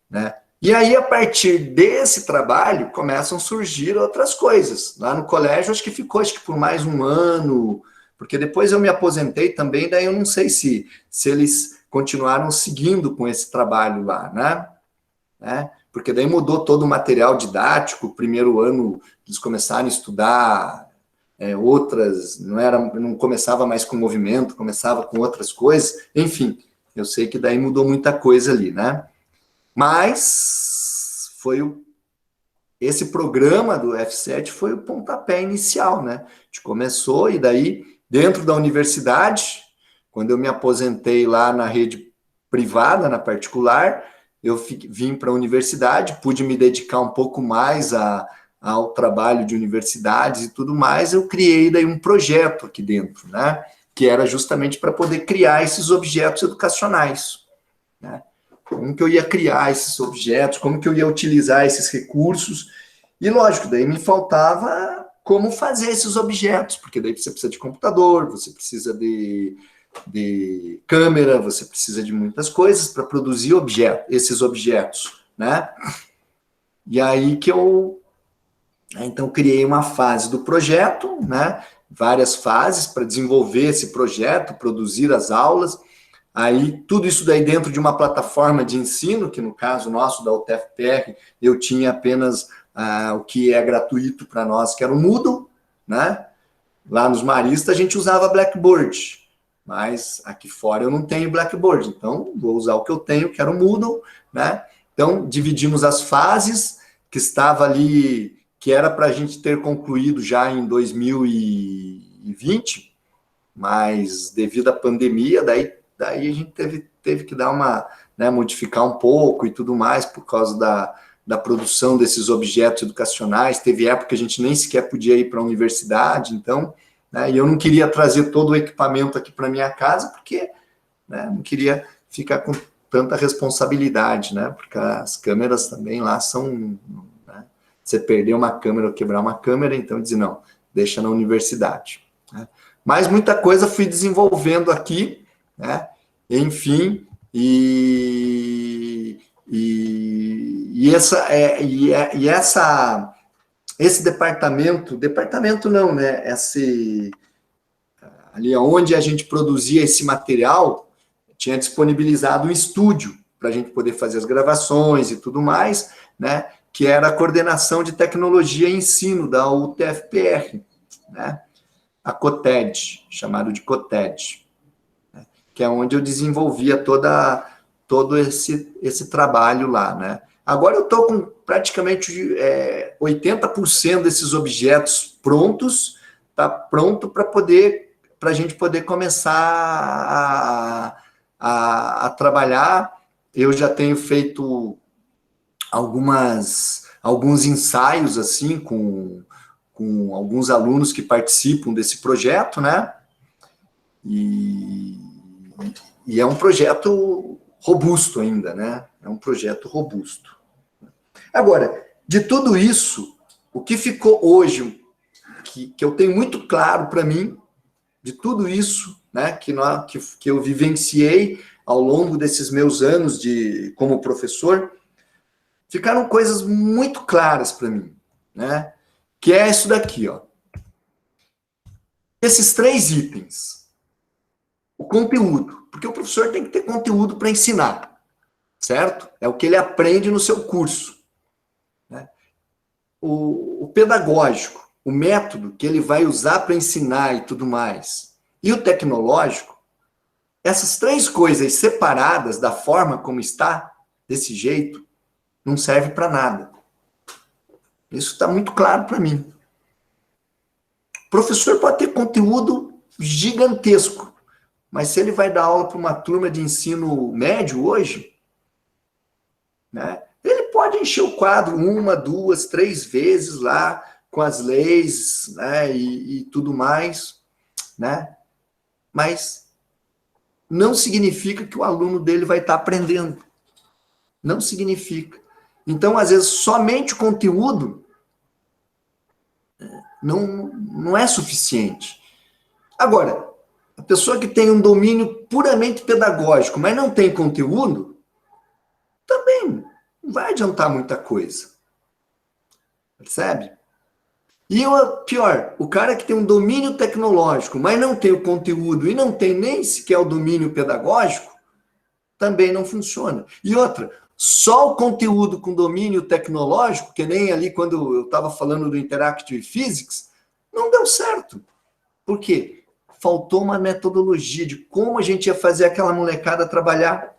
né? E aí, a partir desse trabalho, começam a surgir outras coisas. Lá no colégio, acho que por mais um ano, porque depois eu me aposentei também, daí eu não sei se eles continuaram seguindo com esse trabalho lá, né? Porque daí mudou todo o material didático, primeiro ano eles começaram a estudar outras, não começava mais com movimento, começava com outras coisas, enfim, eu sei que daí mudou muita coisa ali, né? Mas esse programa do F7 foi o pontapé inicial, né? A gente começou e daí, dentro da universidade, quando eu me aposentei lá na rede privada, na particular, eu vim para a universidade, pude me dedicar um pouco mais ao trabalho de universidades e tudo mais, eu criei daí um projeto aqui dentro, né? Que era justamente para poder criar esses objetos educacionais, né? Como que eu ia criar esses objetos, como que eu ia utilizar esses recursos, e lógico, daí me faltava como fazer esses objetos, porque daí você precisa de computador, você precisa de câmera, você precisa de muitas coisas para produzir esses objetos, né? E aí que eu Então, criei uma fase do projeto, né? Várias fases para desenvolver esse projeto, produzir as aulas. Aí, tudo isso daí dentro de uma plataforma de ensino, que no caso nosso, da UTFPR, eu tinha apenas o que é gratuito para nós, que era o Moodle, né? Lá nos Maristas a gente usava Blackboard, mas aqui fora eu não tenho Blackboard, então vou usar o que eu tenho, que era o Moodle, né? Então, dividimos as fases, que estava ali, que era para a gente ter concluído já em 2020, mas devido à pandemia, daí a gente teve que dar uma, né, modificar um pouco e tudo mais, por causa da produção desses objetos educacionais. Teve época que a gente nem sequer podia ir para a universidade, então, né, e eu não queria trazer todo o equipamento aqui para minha casa, porque, né, não queria ficar com tanta responsabilidade, né, porque as câmeras também lá são, né, você perder uma câmera ou quebrar uma câmera, então dizer, não, deixa na universidade, né. Mas muita coisa fui desenvolvendo aqui, né, enfim, esse departamento não, né? Ali onde a gente produzia esse material, tinha disponibilizado um estúdio para a gente poder fazer as gravações e tudo mais, né? Que era a coordenação de tecnologia e ensino da UTFPR, né? A COTED, chamado de COTED, né? Que é onde eu desenvolvia todo esse trabalho lá, né? Agora eu estou com praticamente 80% desses objetos prontos, tá pronto para a gente poder começar a trabalhar. Eu já tenho feito alguns ensaios assim com alguns alunos que participam desse projeto, né? E é um projeto robusto ainda, né? É um projeto robusto. Agora, de tudo isso, o que ficou hoje, que eu tenho muito claro para mim, de tudo isso, né, que eu vivenciei ao longo desses meus anos como professor, ficaram coisas muito claras para mim, né? Que é isso daqui, ó. Esses 3 itens. O conteúdo, porque o professor tem que ter conteúdo para ensinar, certo? É o que ele aprende no seu curso. O pedagógico, o método que ele vai usar para ensinar e tudo mais, e o tecnológico, essas 3 coisas separadas da forma como está, desse jeito, não serve para nada. Isso está muito claro para mim. O professor pode ter conteúdo gigantesco, mas se ele vai dar aula para uma turma de ensino médio hoje, né, ele pode encher o quadro 1, 2, 3 vezes lá, com as leis, né, e tudo mais, né? Mas não significa que o aluno dele vai estar aprendendo. Não significa. Então, às vezes, somente o conteúdo não é suficiente. Agora, a pessoa que tem um domínio puramente pedagógico, mas não tem conteúdo, também não vai adiantar muita coisa. Percebe? E pior, o cara que tem um domínio tecnológico, mas não tem o conteúdo e não tem nem sequer o domínio pedagógico, também não funciona. E outra, só o conteúdo com domínio tecnológico, que nem ali quando eu estava falando do Interactive Physics, não deu certo. Por quê? Faltou uma metodologia de como a gente ia fazer aquela molecada trabalhar.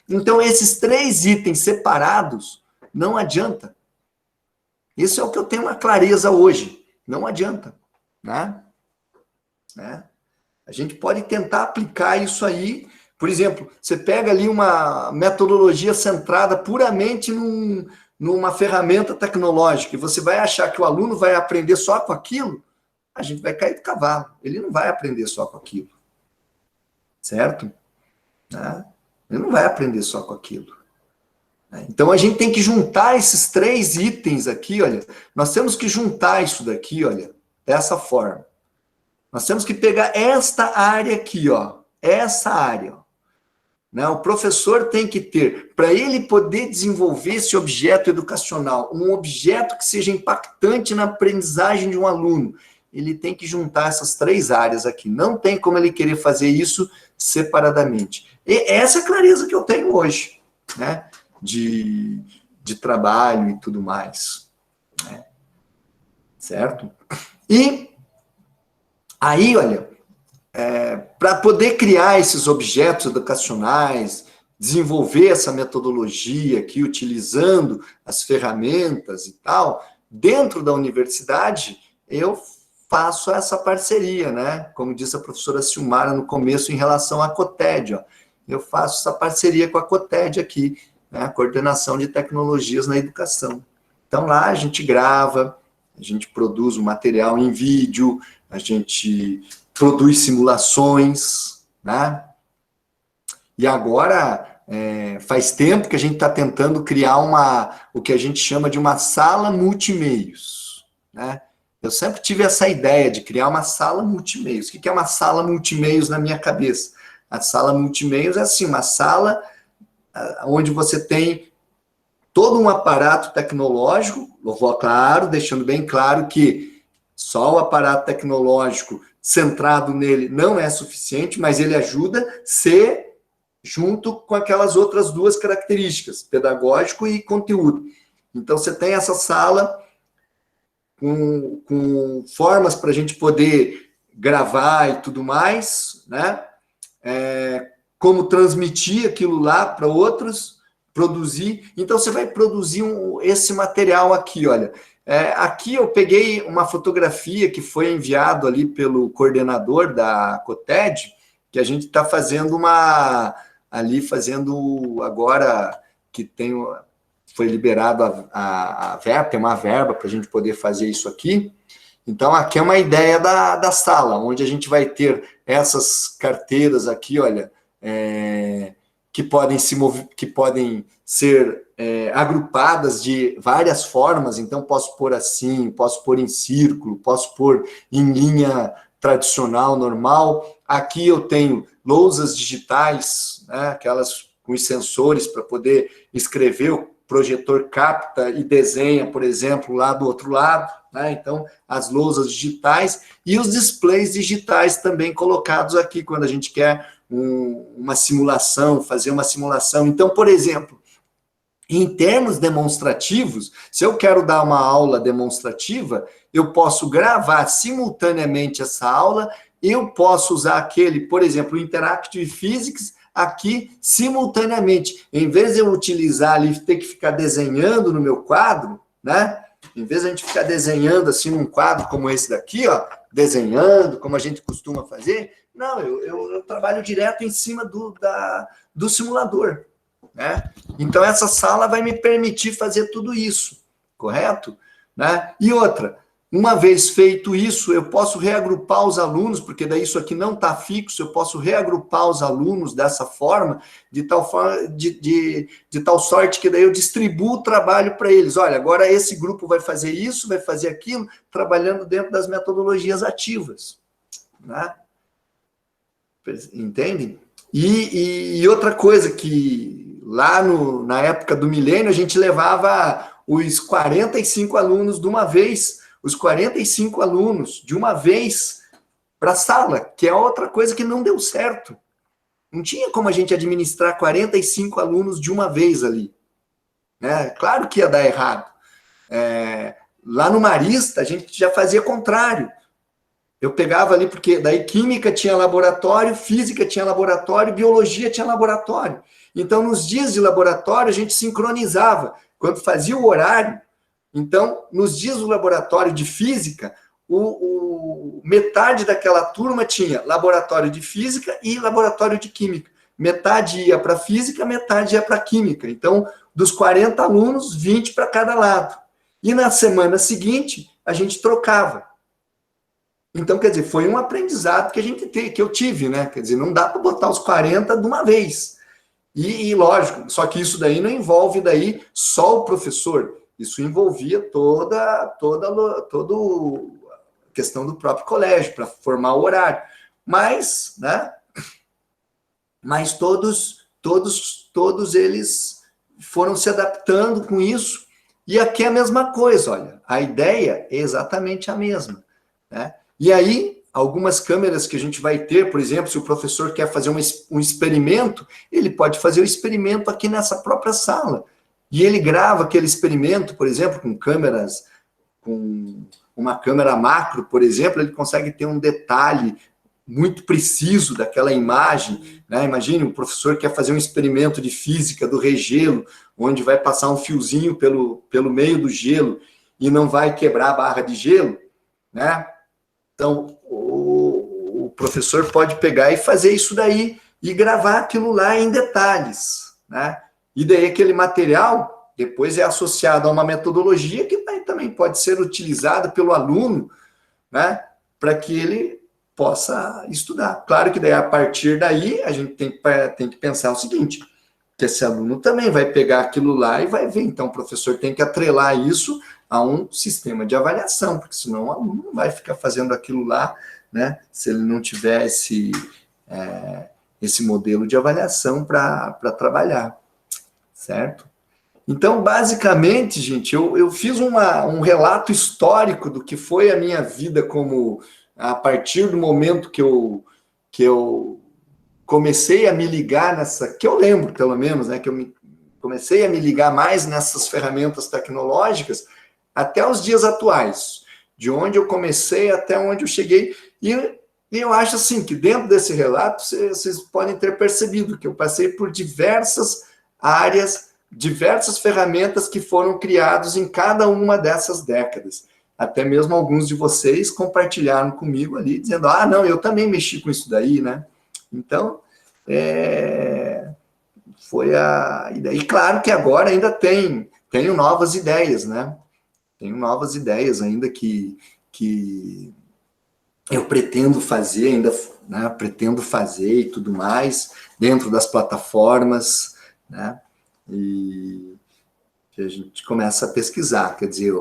Então, esses 3 itens separados, não adianta. Isso é o que eu tenho uma clareza hoje. Não adianta. Né? A gente pode tentar aplicar isso aí. Por exemplo, você pega ali uma metodologia centrada puramente numa ferramenta tecnológica e você vai achar que o aluno vai aprender só com aquilo, a gente vai cair do cavalo. Ele não vai aprender só com aquilo. Certo? Ele não vai aprender só com aquilo. Então, a gente tem que juntar esses 3 itens aqui, olha. Nós temos que juntar isso daqui, olha, dessa forma. Nós temos que pegar esta área aqui, ó. Essa área, ó. né? O professor tem que ter, para ele poder desenvolver esse objeto educacional, um objeto que seja impactante na aprendizagem de um aluno, ele tem que juntar essas 3 áreas aqui. Não tem como ele querer fazer isso separadamente. E essa é a clareza que eu tenho hoje, né? De trabalho e tudo mais, né? Certo? E aí, olha, para poder criar esses objetos educacionais, desenvolver essa metodologia aqui, utilizando as ferramentas e tal, dentro da universidade, eu faço essa parceria, né? Como disse a professora Silmara no começo, em relação à COTED, ó. Eu faço essa parceria com a COTED aqui, né? A Coordenação de Tecnologias na Educação. Então, lá a gente grava, a gente produz o material em vídeo, a gente produz simulações, né? E agora, faz tempo que a gente está tentando criar o que a gente chama de uma sala multimeios, né? Eu sempre tive essa ideia de criar uma sala multimeios. O que é uma sala multimeios na minha cabeça? A sala multimeios é assim, uma sala onde você tem todo um aparato tecnológico, claro, deixando bem claro que só o aparato tecnológico centrado nele não é suficiente, mas ele ajuda a ser junto com aquelas outras 2 características, pedagógico e conteúdo. Então, você tem essa sala com formas para a gente poder gravar e tudo mais, né? Como transmitir aquilo lá para outros, produzir. Então, você vai produzir esse material aqui, olha. Aqui eu peguei uma fotografia que foi enviado ali pelo coordenador da COTED, que a gente está fazendo agora que foi liberado a verba, tem uma verba para a gente poder fazer isso aqui. Então, aqui é uma ideia da sala, onde a gente vai ter essas carteiras aqui, olha, que podem ser agrupadas de várias formas. Então, posso pôr assim, posso pôr em círculo, posso pôr em linha tradicional, normal. Aqui eu tenho lousas digitais, né, aquelas com os sensores para poder escrever, o projetor capta e desenha, por exemplo, lá do outro lado, né? Então, as lousas digitais e os displays digitais também colocados aqui, quando a gente quer uma simulação, fazer uma simulação. Então, por exemplo, em termos demonstrativos, se eu quero dar uma aula demonstrativa, eu posso gravar simultaneamente essa aula, eu posso usar aquele, por exemplo, Interactive Physics, aqui simultaneamente. Em vez de eu utilizar ali, ter que ficar desenhando no meu quadro, né? Em vez de a gente ficar desenhando assim num quadro como esse daqui, ó, desenhando, como a gente costuma fazer, não, eu trabalho direto em cima do simulador, né? Então, essa sala vai me permitir fazer tudo isso, correto? Né? E outra, uma vez feito isso, eu posso reagrupar os alunos, porque daí isso aqui não está fixo, eu posso reagrupar os alunos dessa forma, de tal sorte que daí eu distribuo o trabalho para eles. Olha, agora esse grupo vai fazer isso, vai fazer aquilo, trabalhando dentro das metodologias ativas, né? Entendem? E outra coisa que lá na época do milênio, a gente levava os 45 alunos de uma vez, para a sala, que é outra coisa que não deu certo. Não tinha como a gente administrar 45 alunos de uma vez ali, né? Claro que ia dar errado. Lá no Marista, a gente já fazia contrário. Eu pegava ali, porque daí química tinha laboratório, física tinha laboratório, biologia tinha laboratório. Então, nos dias de laboratório, a gente sincronizava. Quando fazia o horário, então, nos dias do laboratório de física, metade daquela turma tinha laboratório de física e laboratório de química. Metade ia para física, metade ia para química. Então, dos 40 alunos, 20 para cada lado. E na semana seguinte, a gente trocava. Então, quer dizer, foi um aprendizado que eu tive, né? Quer dizer, não dá para botar os 40 de uma vez. E lógico, só que isso daí não envolve daí só o professor. Isso envolvia toda a questão do próprio colégio, para formar o horário. Mas, né? Mas todos todos eles foram se adaptando com isso, e aqui é a mesma coisa, olha, a ideia é exatamente a mesma, né? E aí, algumas câmeras que a gente vai ter, por exemplo, se o professor quer fazer um experimento, ele pode fazer o experimento aqui nessa própria sala, e ele grava aquele experimento, por exemplo, com uma câmera macro, por exemplo, ele consegue ter um detalhe muito preciso daquela imagem, né? Imagine, o professor quer fazer um experimento de física do regelo, onde vai passar um fiozinho pelo meio do gelo e não vai quebrar a barra de gelo, né? Então, o professor pode pegar e fazer isso daí e gravar aquilo lá em detalhes, né? E daí aquele material depois é associado a uma metodologia que também pode ser utilizada pelo aluno, né? Para que ele possa estudar. Claro que daí, a partir daí, a gente tem que pensar o seguinte, que esse aluno também vai pegar aquilo lá e vai ver. Então, o professor tem que atrelar isso a um sistema de avaliação, porque senão o aluno não vai ficar fazendo aquilo lá, né? Se ele não tiver esse modelo de avaliação para trabalhar, certo? Então, basicamente, gente, eu fiz um relato histórico do que foi a minha vida como... A partir do momento que eu comecei a me ligar que eu lembro, pelo menos, né, que comecei a me ligar mais nessas ferramentas tecnológicas, até os dias atuais, de onde eu comecei até onde eu cheguei. E eu acho, assim, que dentro desse relato, vocês podem ter percebido que eu passei por diversas áreas, diversas ferramentas que foram criadas em cada uma dessas décadas. Até mesmo alguns de vocês compartilharam comigo ali, dizendo, não, eu também mexi com isso daí, né? Então, foi a ideia. E claro que agora ainda tenho novas ideias, né? Tenho novas ideias ainda que eu pretendo fazer, ainda, né? Pretendo fazer e tudo mais, dentro das plataformas, né? E que a gente começa a pesquisar, quer dizer,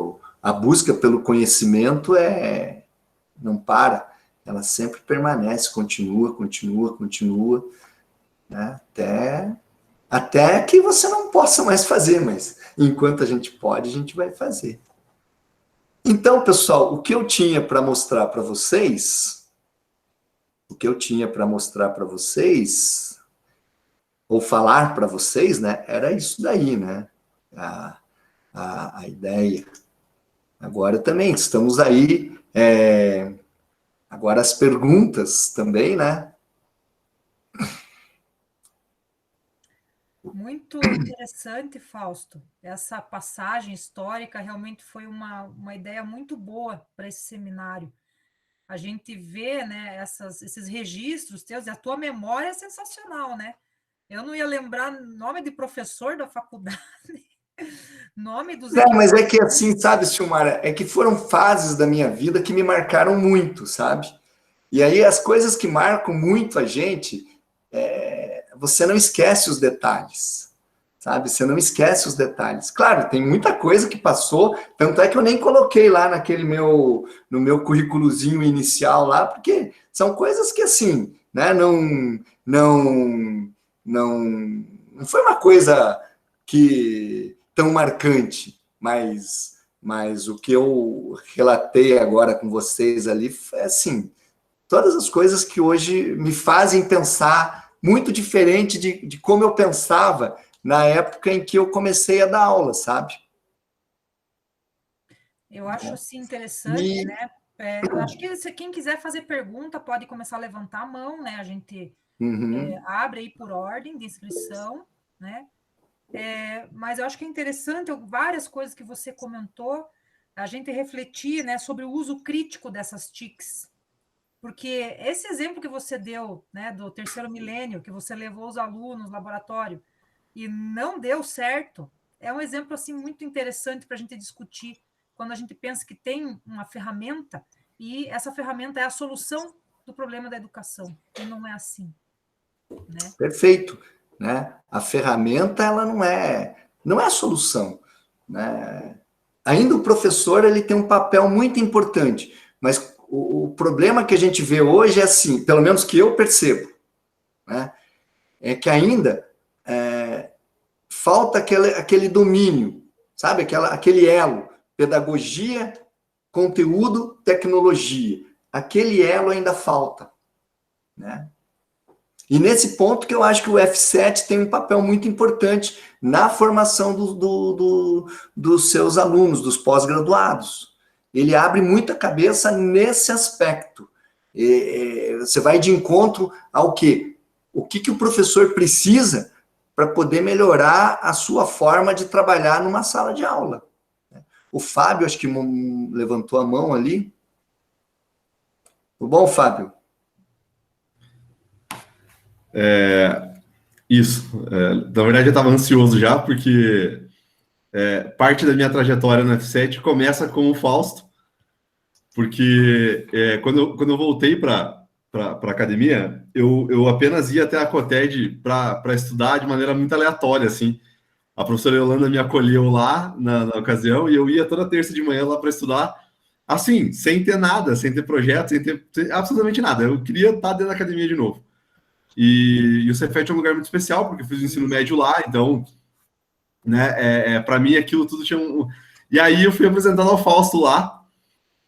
a busca pelo conhecimento não para, ela sempre permanece, continua, né? Até que você não possa mais fazer, mas enquanto a gente pode, a gente vai fazer. Então, pessoal, o que eu tinha para mostrar para vocês, ou falar para vocês, né, era isso daí, né? A ideia. Agora também, estamos aí, agora as perguntas também, né? Muito interessante, Fausto. Essa passagem histórica realmente foi uma ideia muito boa para esse seminário. A gente vê, né, esses registros teus, e a tua memória é sensacional, né? Eu não ia lembrar nome de professor da faculdade, nome dos Não, mas é que assim, sabe, Silmara, é que foram fases da minha vida que me marcaram muito, sabe? E aí as coisas que marcam muito a gente, você não esquece os detalhes, sabe? Você não esquece os detalhes. Claro, tem muita coisa que passou, tanto é que eu nem coloquei lá no meu currículozinho inicial lá, porque são coisas que assim, né? Não foi uma coisa que tão marcante, mas o que eu relatei agora com vocês ali é assim, todas as coisas que hoje me fazem pensar muito diferente de como eu pensava na época em que eu comecei a dar aula, sabe? Eu acho assim interessante, né? Eu acho que quem quiser fazer pergunta pode começar a levantar a mão, né? A gente abre aí por ordem de inscrição, né? Mas eu acho que é interessante várias coisas que você comentou, a gente refletir, né, sobre o uso crítico dessas TICs. Porque esse exemplo que você deu, né, do terceiro milênio, que você levou os alunos no laboratório e não deu certo, é um exemplo assim muito interessante para a gente discutir quando a gente pensa que tem uma ferramenta e essa ferramenta é a solução do problema da educação, e não é assim, né? Perfeito, né? A ferramenta, ela não é a solução, né? Ainda o professor, ele tem um papel muito importante, mas o problema que a gente vê hoje é assim, pelo menos que eu percebo, né? É que ainda falta aquele domínio, sabe? Aquele elo, pedagogia, conteúdo, tecnologia. Aquele elo ainda falta, né? E nesse ponto que eu acho que o F7 tem um papel muito importante na formação dos seus alunos, dos pós-graduados. Ele abre muita cabeça nesse aspecto. Você vai de encontro ao quê? O que o professor precisa para poder melhorar a sua forma de trabalhar numa sala de aula. O Fábio, acho que levantou a mão ali. Tudo bom, Fábio? Na verdade, eu estava ansioso já, porque parte da minha trajetória no F7 começa com o Fausto, porque quando eu voltei para a academia, eu apenas ia até a COTED para estudar de maneira muito aleatória, assim. A professora Yolanda me acolheu lá na ocasião e eu ia toda terça de manhã lá para estudar, assim, sem ter nada, sem ter projeto, sem ter absolutamente nada. Eu queria estar dentro da academia de novo. E o Cefet é um lugar muito especial, porque eu fiz o ensino médio lá, então, né, para mim aquilo tudo tinha um... E aí eu fui apresentando ao Fausto lá,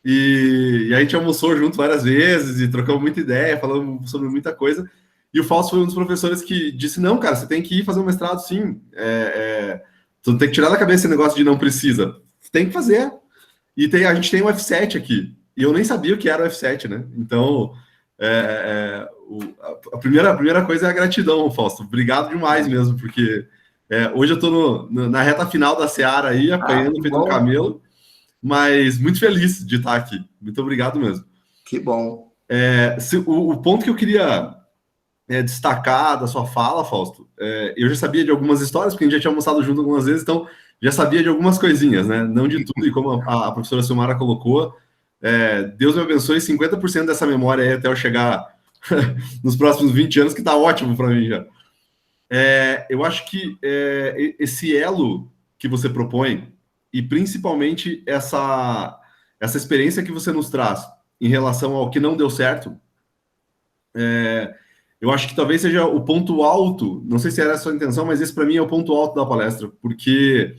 e a gente almoçou junto várias vezes, e trocamos muita ideia, falamos sobre muita coisa, e o Fausto foi um dos professores que disse, não, cara, você tem que ir fazer um mestrado, sim, tu tem que tirar da cabeça esse negócio de não precisa, você tem que fazer, e a gente tem o F7 aqui, e eu nem sabia o que era o F7, né, então... A primeira coisa é a gratidão, Fausto. Obrigado demais mesmo, porque hoje eu estou na reta final da Seara aí, apanhando feito um camelo, mas muito feliz de estar aqui. Muito obrigado mesmo. Que bom. O ponto que eu queria destacar da sua fala, Fausto, eu já sabia de algumas histórias, porque a gente já tinha almoçado junto algumas vezes, então já sabia de algumas coisinhas, né? Não de tudo, e como a professora Silmara colocou, Deus me abençoe, 50% dessa memória aí até eu chegar nos próximos 20 anos, que está ótimo para mim já. Eu acho que esse elo que você propõe, e principalmente essa experiência que você nos traz em relação ao que não deu certo, eu acho que talvez seja o ponto alto, não sei se era a sua intenção, mas esse para mim é o ponto alto da palestra, porque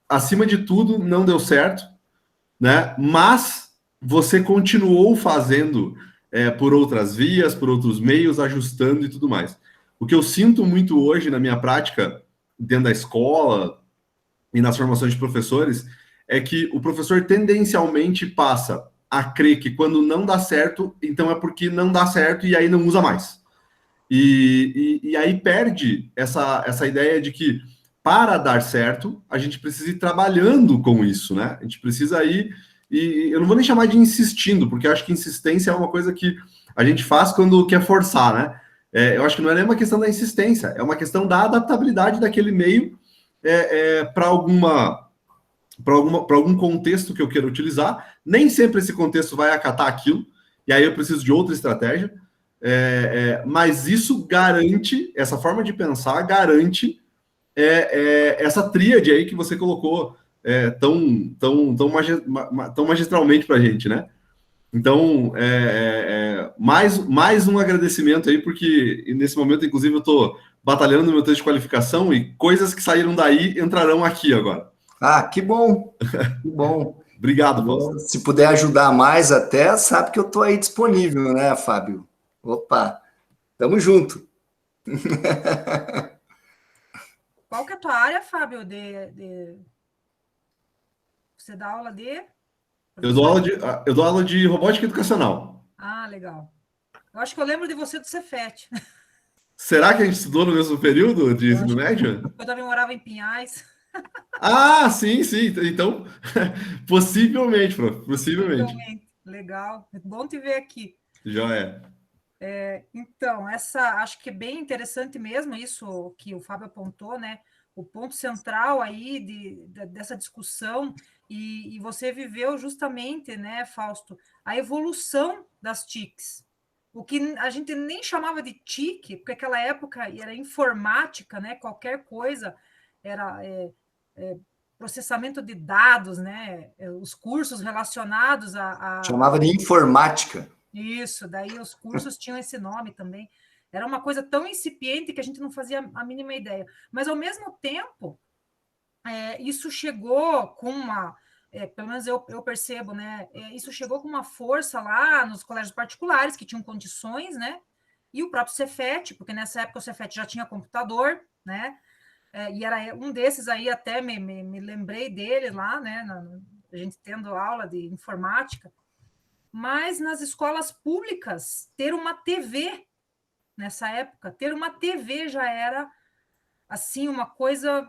acima de tudo não deu certo, né? Mas você continuou fazendo por outras vias, por outros meios, ajustando e tudo mais. O que eu sinto muito hoje na minha prática, dentro da escola e nas formações de professores, é que o professor tendencialmente passa a crer que quando não dá certo, então é porque não dá certo e aí não usa mais. E aí perde essa ideia de que para dar certo, a gente precisa ir trabalhando com isso, né? A gente precisa ir, e eu não vou nem chamar de insistindo, porque eu acho que insistência é uma coisa que a gente faz quando quer forçar, né? Eu acho que não é nem uma questão da insistência, é uma questão da adaptabilidade daquele meio para algum contexto que eu queira utilizar. Nem sempre esse contexto vai acatar aquilo, e aí eu preciso de outra estratégia, mas isso garante, essa forma de pensar garante essa tríade aí que você colocou tão magistralmente para a gente, né? Então, mais um agradecimento aí, porque nesse momento, inclusive, eu estou batalhando no meu texto de qualificação e coisas que saíram daí entrarão aqui agora. Ah, que bom, que bom. Obrigado, Fausto. Se puder ajudar mais até, sabe que eu estou aí disponível, né, Fábio? Opa, tamo junto. Qual que é a tua área, Fábio? Você dá aula de... Eu dou aula de robótica educacional. Ah, legal. Eu acho que eu lembro de você do Cefet. Será que a gente estudou no mesmo período de ensino médio? Eu também morava em Pinhais. Ah, sim. Então, possivelmente, prof. Possivelmente. Legal. É bom te ver aqui. Já é. Então, acho que é bem interessante mesmo isso que o Fábio apontou, né? O ponto central aí dessa discussão, e você viveu justamente, né, Fausto, a evolução das TICs. O que a gente nem chamava de TIC, porque naquela época era informática, né? Qualquer coisa era processamento de dados, né? Os cursos relacionados Chamava de informática. Isso, daí os cursos tinham esse nome também. Era uma coisa tão incipiente que a gente não fazia a mínima ideia. Mas, ao mesmo tempo, isso chegou com uma... pelo menos eu percebo, né? Isso chegou com uma força lá nos colégios particulares, que tinham condições, né? E o próprio Cefet, porque nessa época o Cefet já tinha computador, né? E era um desses aí, até me lembrei dele lá, né? A gente tendo aula de informática. Mas nas escolas públicas, ter uma TV nessa época, ter uma TV já era assim uma coisa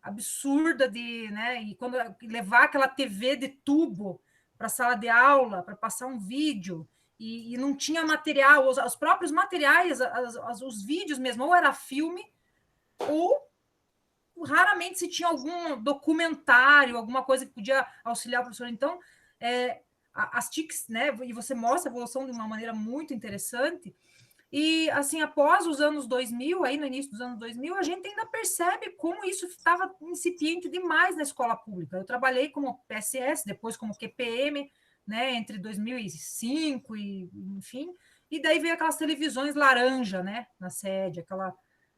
absurda de, né? E quando levar aquela TV de tubo para a sala de aula, para passar um vídeo, e não tinha material, os próprios materiais, os vídeos mesmo, ou era filme, ou raramente se tinha algum documentário, alguma coisa que podia auxiliar o professor. Então, as TICs, né? E você mostra a evolução de uma maneira muito interessante. E, assim, após os anos 2000, aí no início dos anos 2000, a gente ainda percebe como isso estava incipiente demais na escola pública. Eu trabalhei como PSS, depois como QPM, né, entre 2005 e, enfim, e daí veio aquelas televisões laranja, né, na sede, aquela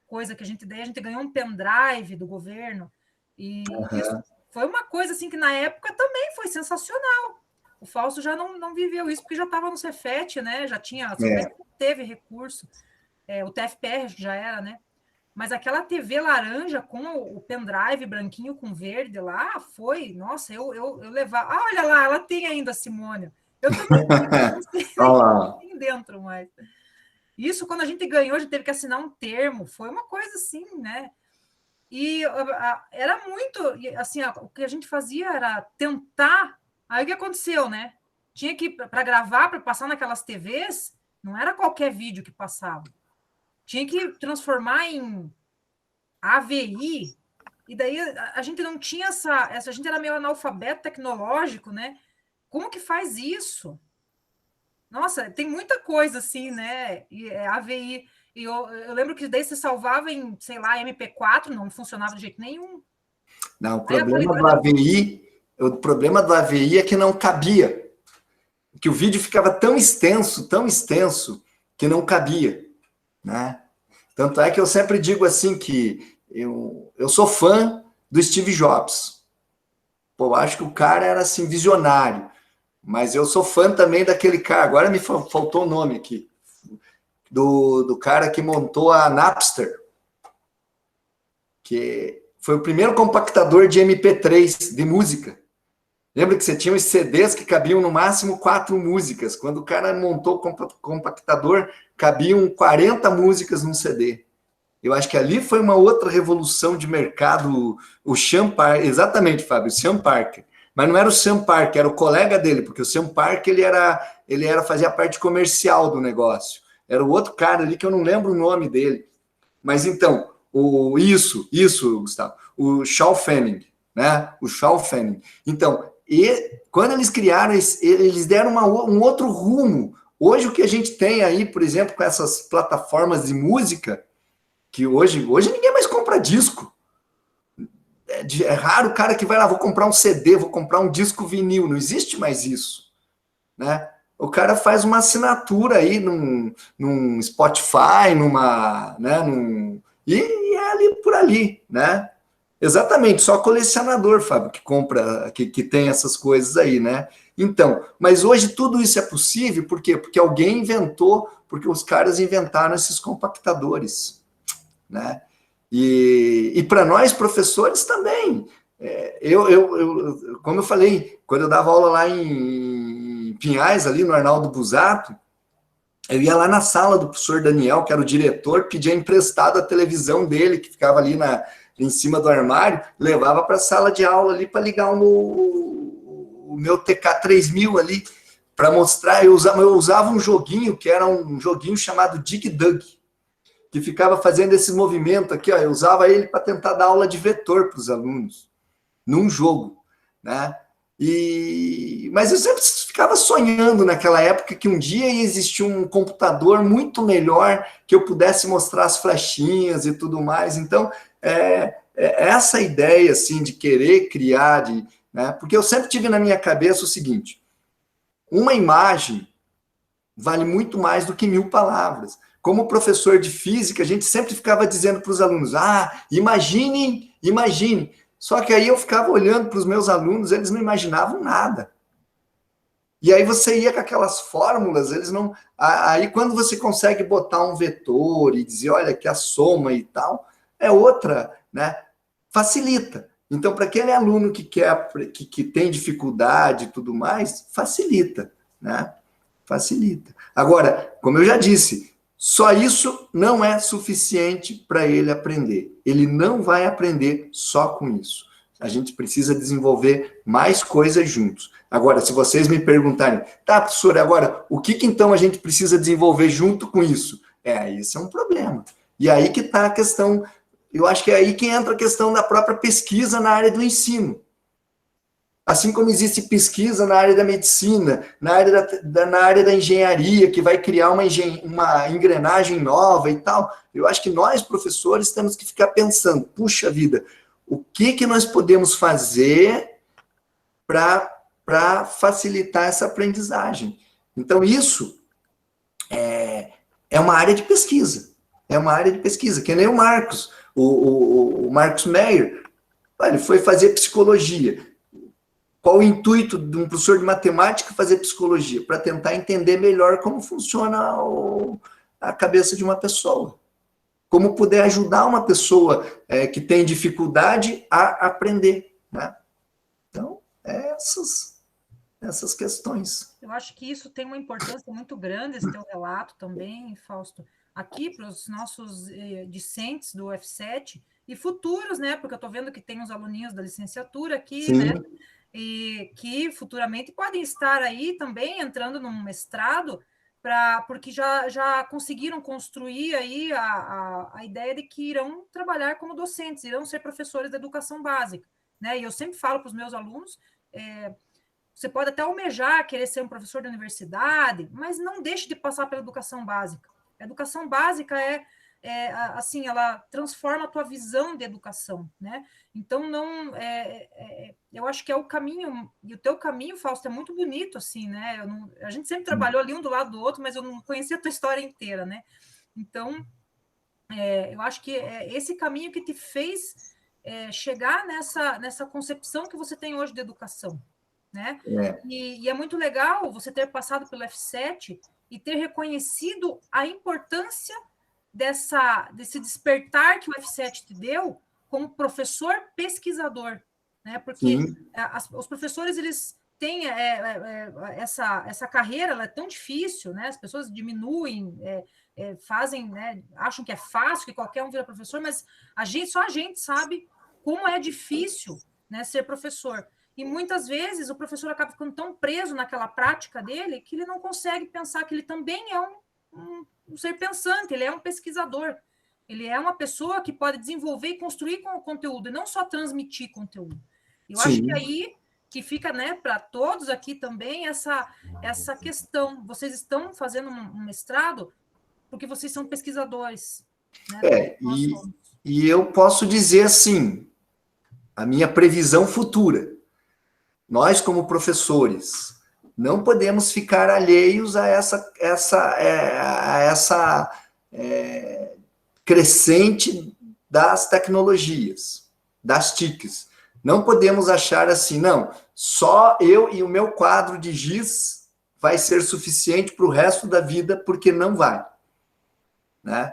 coisa que daí a gente ganhou um pendrive do governo, e isso foi uma coisa, assim, que na época também foi sensacional. O Fausto já não viveu isso, porque já estava no Cefet, né? Já tinha, teve recurso. O TFPR já era, né? Mas aquela TV laranja com o pendrive branquinho com verde lá, foi... Nossa, eu levava... Ah, olha lá, ela tem ainda a Simônia. Eu também não sei nem dentro, mas... Isso, quando a gente ganhou, a gente teve que assinar um termo. Foi uma coisa assim, né? E era muito... Assim, o que a gente fazia era tentar... Aí o que aconteceu, né? Tinha que, para gravar, para passar naquelas TVs, não era qualquer vídeo que passava. Tinha que transformar em AVI, e daí a gente não tinha a gente era meio analfabeto tecnológico, né? Como que faz isso? Nossa, tem muita coisa assim, né? AVI. E eu lembro que daí você salvava em, sei lá, MP4, não funcionava de jeito nenhum. Não, o problema do AVI é que não cabia. Que o vídeo ficava tão extenso, que não cabia, né? Tanto é que eu sempre digo assim que eu sou fã do Steve Jobs. Pô, eu acho que o cara era assim visionário, mas eu sou fã também daquele cara, agora me faltou o nome aqui, do cara que montou a Napster, que foi o primeiro compactador de MP3 de música. Lembra que você tinha os CDs que cabiam no máximo 4 músicas. Quando o cara montou o compactador, cabiam 40 músicas num CD. Eu acho que ali foi uma outra revolução de mercado. O Sean Parker, exatamente, Fábio, o Sean Parker. Mas não era o Sean Parker, era o colega dele, porque o Sean Parker fazia parte comercial do negócio. Era o outro cara ali que eu não lembro o nome dele. Mas então, isso, Gustavo, o Shaw Fanning, né? O Shaw Fanning. Então, e quando eles criaram, eles deram um outro rumo. Hoje o que a gente tem aí, por exemplo, com essas plataformas de música, que hoje ninguém mais compra disco. É raro o cara que vai lá, vou comprar um CD, vou comprar um disco vinil. Não existe mais isso, né? O cara faz uma assinatura aí num Spotify, e é ali por ali, né? Exatamente, só colecionador, Fábio, que compra, que tem essas coisas aí, né? Então, mas hoje tudo isso é possível, por quê? Porque alguém inventou, porque os caras inventaram esses compactadores, né? E para nós, professores, também. Como eu falei, quando eu dava aula lá em Pinhais, ali no Arnaldo Busato, eu ia lá na sala do professor Daniel, que era o diretor, pedia emprestado a televisão dele, que ficava ali em cima do armário, levava para a sala de aula ali para ligar o meu TK3000 ali, para mostrar. Eu usava um joguinho, que era um joguinho chamado Dig Dug, que ficava fazendo esse movimento aqui, ó, eu usava ele para tentar dar aula de vetor para os alunos, num jogo, né? Mas eu sempre ficava sonhando naquela época que um dia ia existir um computador muito melhor, que eu pudesse mostrar as flechinhas e tudo mais. Então, essa ideia assim, de querer criar, né? Porque eu sempre tive na minha cabeça o seguinte: uma imagem vale muito mais do que 1000 palavras. Como professor de física, a gente sempre ficava dizendo para os alunos, imaginem, imaginem. Só que aí eu ficava olhando para os meus alunos, eles não imaginavam nada. E aí você ia com aquelas fórmulas, eles não... Aí quando você consegue botar um vetor e dizer, olha, que a soma e tal, é outra, né? Facilita. Então, para aquele aluno que tem dificuldade e tudo mais, facilita, né? Facilita. Agora, como eu já disse, só isso não é suficiente para ele aprender. Ele não vai aprender só com isso. A gente precisa desenvolver mais coisas juntos. Agora, se vocês me perguntarem, tá, professor, agora, o que então a gente precisa desenvolver junto com isso? Isso é um problema. E aí que está a questão, eu acho que é aí que entra a questão da própria pesquisa na área do ensino. Assim como existe pesquisa na área da medicina, na área da engenharia, que vai criar uma engrenagem nova e tal, eu acho que nós, professores, temos que ficar pensando, puxa vida, o que nós podemos fazer para facilitar essa aprendizagem? Então, isso é uma área de pesquisa. É uma área de pesquisa, que nem o Marcos. O Marcos Meyer, ele foi fazer psicologia. Qual o intuito de um professor de matemática fazer psicologia? Para tentar entender melhor como funciona a cabeça de uma pessoa. Como poder ajudar uma pessoa que tem dificuldade a aprender, né? Então, essas questões. Eu acho que isso tem uma importância muito grande, esse teu relato também, Fausto, aqui para os nossos discentes do F7 e futuros, né? Porque eu estou vendo que tem uns aluninhos da licenciatura aqui, sim, né? E que futuramente podem estar aí também entrando num mestrado, porque já conseguiram construir aí a ideia de que irão trabalhar como docentes, irão ser professores da educação básica, né? E eu sempre falo para os meus alunos, você pode até almejar querer ser um professor de universidade, mas não deixe de passar pela educação básica. A educação básica assim, ela transforma a tua visão de educação, né? Então, eu acho que é o caminho, e o teu caminho, Fausto, é muito bonito, assim, né? A gente sempre trabalhou ali um do lado do outro, mas eu não conhecia a tua história inteira, né? Então, eu acho que é esse caminho que te fez chegar nessa concepção que você tem hoje de educação, né? E é muito legal você ter passado pelo F7 e ter reconhecido a importância desse despertar que o F7 te deu como professor pesquisador, né? Porque os professores, eles têm essa carreira, ela é tão difícil, né? As pessoas diminuem, fazem, né? Acham que é fácil, que qualquer um vira professor, mas só a gente sabe como é difícil, né, ser professor. E muitas vezes o professor acaba ficando tão preso naquela prática dele que ele não consegue pensar que ele também é um ser pensante, ele é um pesquisador, ele é uma pessoa que pode desenvolver e construir com o conteúdo, e não só transmitir conteúdo. Eu acho que aí que fica, né, para todos aqui também essa questão. Vocês estão fazendo um mestrado porque vocês são pesquisadores, né? E eu posso dizer assim, a minha previsão futura, nós como professores não podemos ficar alheios a essa crescente das tecnologias, das TICs. Não podemos achar assim, não, só eu e o meu quadro de giz vai ser suficiente para o resto da vida, porque não vai, né?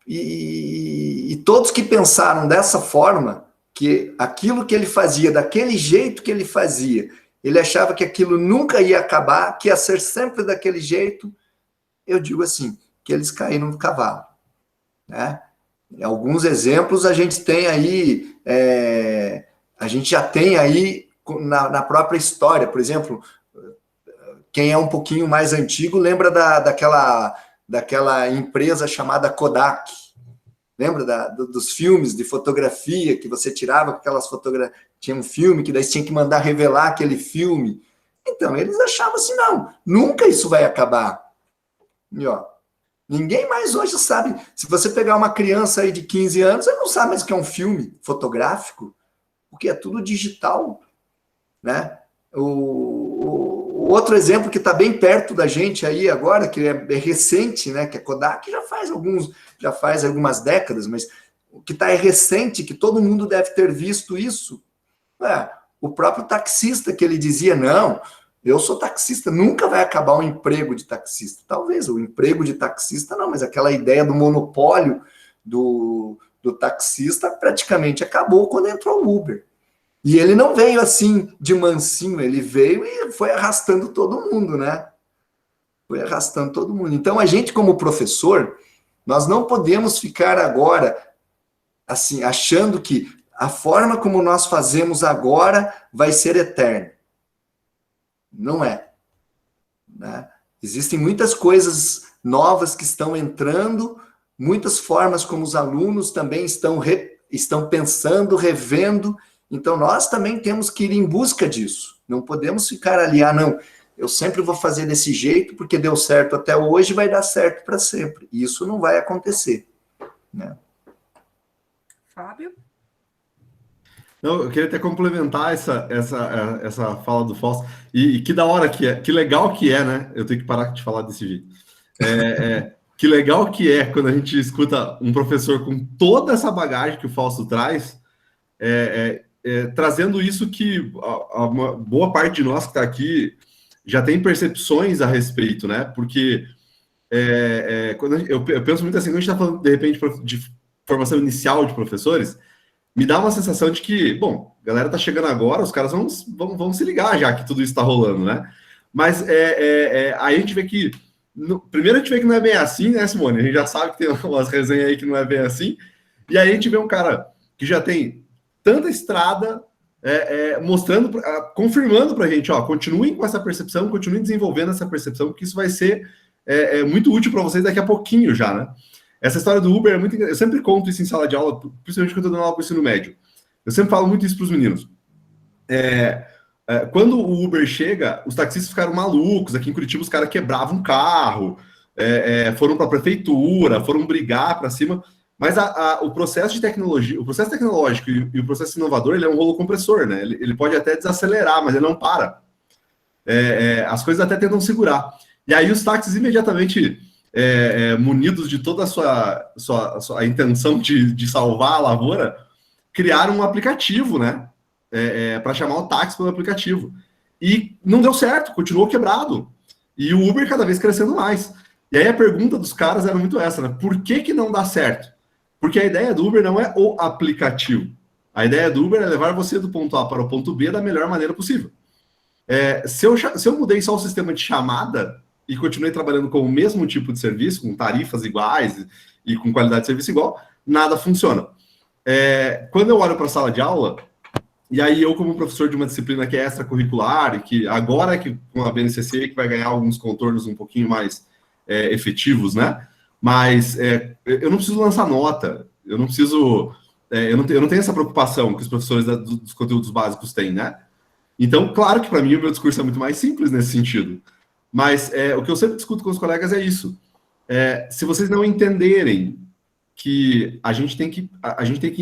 E todos que pensaram dessa forma, que aquilo que ele fazia, daquele jeito que ele fazia, ele achava que aquilo nunca ia acabar, que ia ser sempre daquele jeito, eu digo assim, que eles caíram do cavalo, né? Alguns exemplos a gente tem aí, a gente já tem aí na própria história, por exemplo, quem é um pouquinho mais antigo lembra daquela empresa chamada Kodak. Lembra dos filmes de fotografia que você tirava com aquelas fotografias? Tinha um filme que daí você tinha que mandar revelar aquele filme. Então, eles achavam assim, não, nunca isso vai acabar. E, ó, ninguém mais hoje sabe. Se você pegar uma criança aí de 15 anos, ele não sabe mais o que é um filme fotográfico, porque é tudo digital, né? O outro exemplo que está bem perto da gente aí agora, que é recente, né, que a Kodak já faz algumas décadas, mas o que está recente, que todo mundo deve ter visto isso, o próprio taxista, que ele dizia, não, eu sou taxista, nunca vai acabar o emprego de taxista. Talvez o emprego de taxista não, mas aquela ideia do monopólio do taxista praticamente acabou quando entrou o Uber. E ele não veio assim de mansinho, ele veio e foi arrastando todo mundo, né? Foi arrastando todo mundo. Então, a gente, como professor, nós não podemos ficar agora, assim, achando que a forma como nós fazemos agora vai ser eterna. Não é. Né? Existem muitas coisas novas que estão entrando, muitas formas como os alunos também estão pensando, revendo. Então, nós também temos que ir em busca disso. Não podemos ficar ali, não, eu sempre vou fazer desse jeito, porque deu certo até hoje, vai dar certo para sempre. Isso não vai acontecer. Né? Fábio? Não, eu queria até complementar essa fala do Fausto. E que da hora que é, que legal que é, né? Eu tenho que parar de falar desse jeito. Que legal que é quando a gente escuta um professor com toda essa bagagem que o Fausto traz, trazendo isso que uma boa parte de nós que está aqui já tem percepções a respeito, né? Porque quando eu penso muito assim, quando a gente está falando, de repente, de formação inicial de professores, me dá uma sensação de que, bom, a galera tá chegando agora, os caras vão se ligar já que tudo isso está rolando, né? Mas aí a gente vê que, primeiro a gente vê que não é bem assim, né, Simone? A gente já sabe que tem umas resenhas aí que não é bem assim, e aí a gente vê um cara que já tem tanta estrada, mostrando, confirmando pra gente, ó, continuem com essa percepção, continuem desenvolvendo essa percepção, porque isso vai ser muito útil para vocês daqui a pouquinho já, né? Essa história do Uber é muito... Eu sempre conto isso em sala de aula, principalmente quando eu estou dando aula para o ensino médio. Eu sempre falo muito isso para os meninos. Quando o Uber chega, os taxistas ficaram malucos. Aqui em Curitiba, os caras quebravam um carro, foram para a prefeitura, foram brigar para cima. Mas o processo de tecnologia, o processo tecnológico e o processo inovador, ele é um rolo compressor, né? Ele pode até desacelerar, mas ele não para. As coisas até tentam segurar. E aí os táxis imediatamente... munidos de toda a sua intenção de salvar a lavoura, criaram um aplicativo, né? Para chamar o táxi pelo aplicativo. E não deu certo, continuou quebrado. E o Uber cada vez crescendo mais. E aí a pergunta dos caras era muito essa, né? Por que não dá certo? Porque a ideia do Uber não é o aplicativo. A ideia do Uber é levar você do ponto A para o ponto B da melhor maneira possível. Se eu mudei só o sistema de chamada e continuei trabalhando com o mesmo tipo de serviço, com tarifas iguais e com qualidade de serviço igual, nada funciona. Quando eu olho para a sala de aula, e aí eu como professor de uma disciplina que é extracurricular, e que agora que com a BNCC que vai ganhar alguns contornos um pouquinho mais efetivos, né? Mas eu não preciso lançar nota, eu não preciso... eu não tenho essa preocupação que os professores dos conteúdos básicos têm, né? Então, claro que para mim o meu discurso é muito mais simples nesse sentido. Mas o que eu sempre discuto com os colegas é isso. Se vocês não entenderem que a gente tem que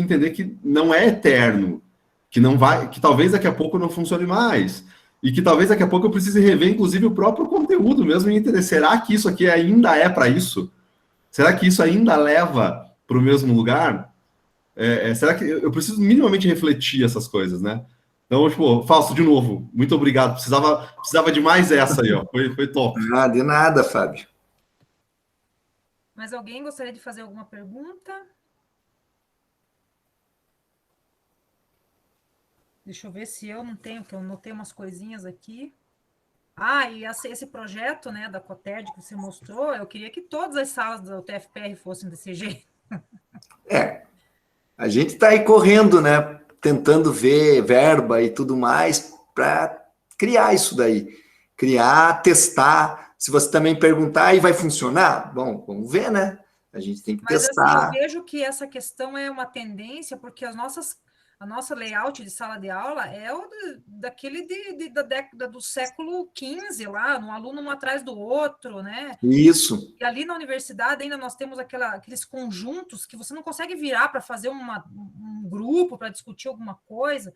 entender que não é eterno, que talvez daqui a pouco não funcione mais, e que talvez daqui a pouco eu precise rever, inclusive, o próprio conteúdo mesmo e entender, será que isso aqui ainda é para isso? Será que isso ainda leva para o mesmo lugar? Será que eu preciso minimamente refletir essas coisas, né? Então, tipo, Fausto, de novo, muito obrigado. Precisava de mais essa aí, ó. Foi top. Ah, de nada, Fábio. Mas alguém gostaria de fazer alguma pergunta? Deixa eu ver se eu não tenho, que eu notei umas coisinhas aqui. E esse projeto, né, da COTED que você mostrou, eu queria que todas as salas da UTFPR fossem desse jeito. A gente está aí correndo, né? Tentando ver verba e tudo mais para criar isso daí. Criar, testar. Se você também perguntar, e vai funcionar? Bom, vamos ver, né? A gente tem que testar. Mas assim, eu vejo que essa questão é uma tendência, porque a nossa layout de sala de aula é daquele da década do século XV lá, um aluno um atrás do outro, né? Isso. E ali na universidade ainda nós temos aqueles conjuntos que você não consegue virar para fazer um grupo, para discutir alguma coisa.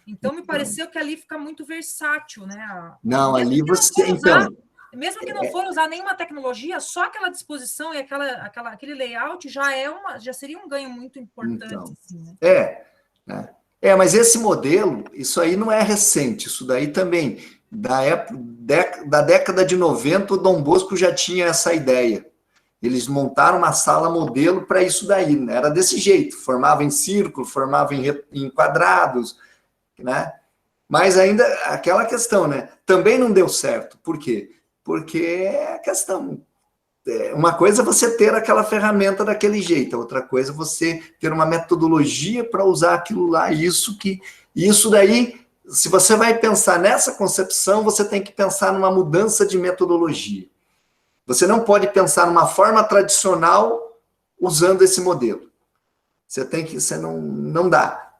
Então, me pareceu que ali fica muito versátil, né? Não, Mesmo ali que não você... for usar, Então, mesmo que não for usar nenhuma tecnologia, só aquela disposição e aquele layout já seria um ganho muito importante, então assim, né? né? Mas esse modelo, isso aí não é recente, isso daí também, da década de 90, o Dom Bosco já tinha essa ideia. Eles montaram uma sala modelo para isso daí, né? Era desse jeito, formava em círculo, formava em quadrados, né? Mas ainda aquela questão, né? Também não deu certo. Por quê? Porque é a questão. Uma coisa é você ter aquela ferramenta daquele jeito, outra coisa é você ter uma metodologia para usar aquilo lá. Isso daí, se você vai pensar nessa concepção, você tem que pensar numa mudança de metodologia. Você não pode pensar numa forma tradicional usando esse modelo. Você não dá.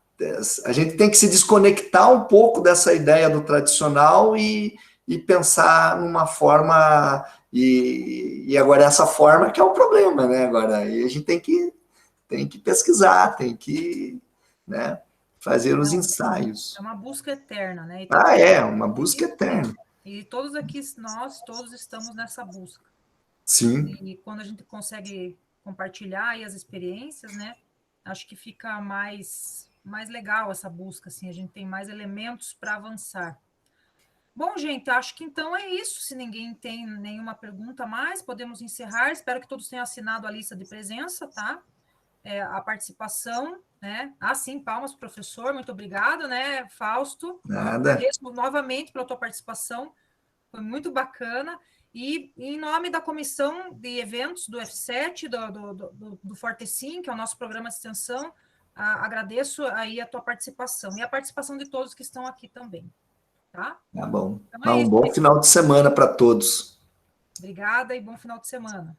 A gente tem que se desconectar um pouco dessa ideia do tradicional e pensar numa forma. E agora essa forma que é o problema, né? Agora aí a gente tem que pesquisar, tem que, né, fazer os ensaios. É uma busca eterna, né? Uma busca eterna. E todos aqui, nós todos estamos nessa busca. Sim. E quando a gente consegue compartilhar aí as experiências, né? Acho que fica mais legal essa busca, assim, a gente tem mais elementos para avançar. Bom, gente, acho que então é isso. Se ninguém tem nenhuma pergunta mais, podemos encerrar. Espero que todos tenham assinado a lista de presença, tá? A participação, né? Sim, palmas, professor, muito obrigado, né, Fausto? Nada. Agradeço novamente pela tua participação, foi muito bacana. E em nome da comissão de eventos do F7, do Fortecim, que é o nosso programa de extensão, agradeço aí a tua participação e a participação de todos que estão aqui também. Tá? Tá bom. Então Um bom final de semana para todos. Obrigada e bom final de semana.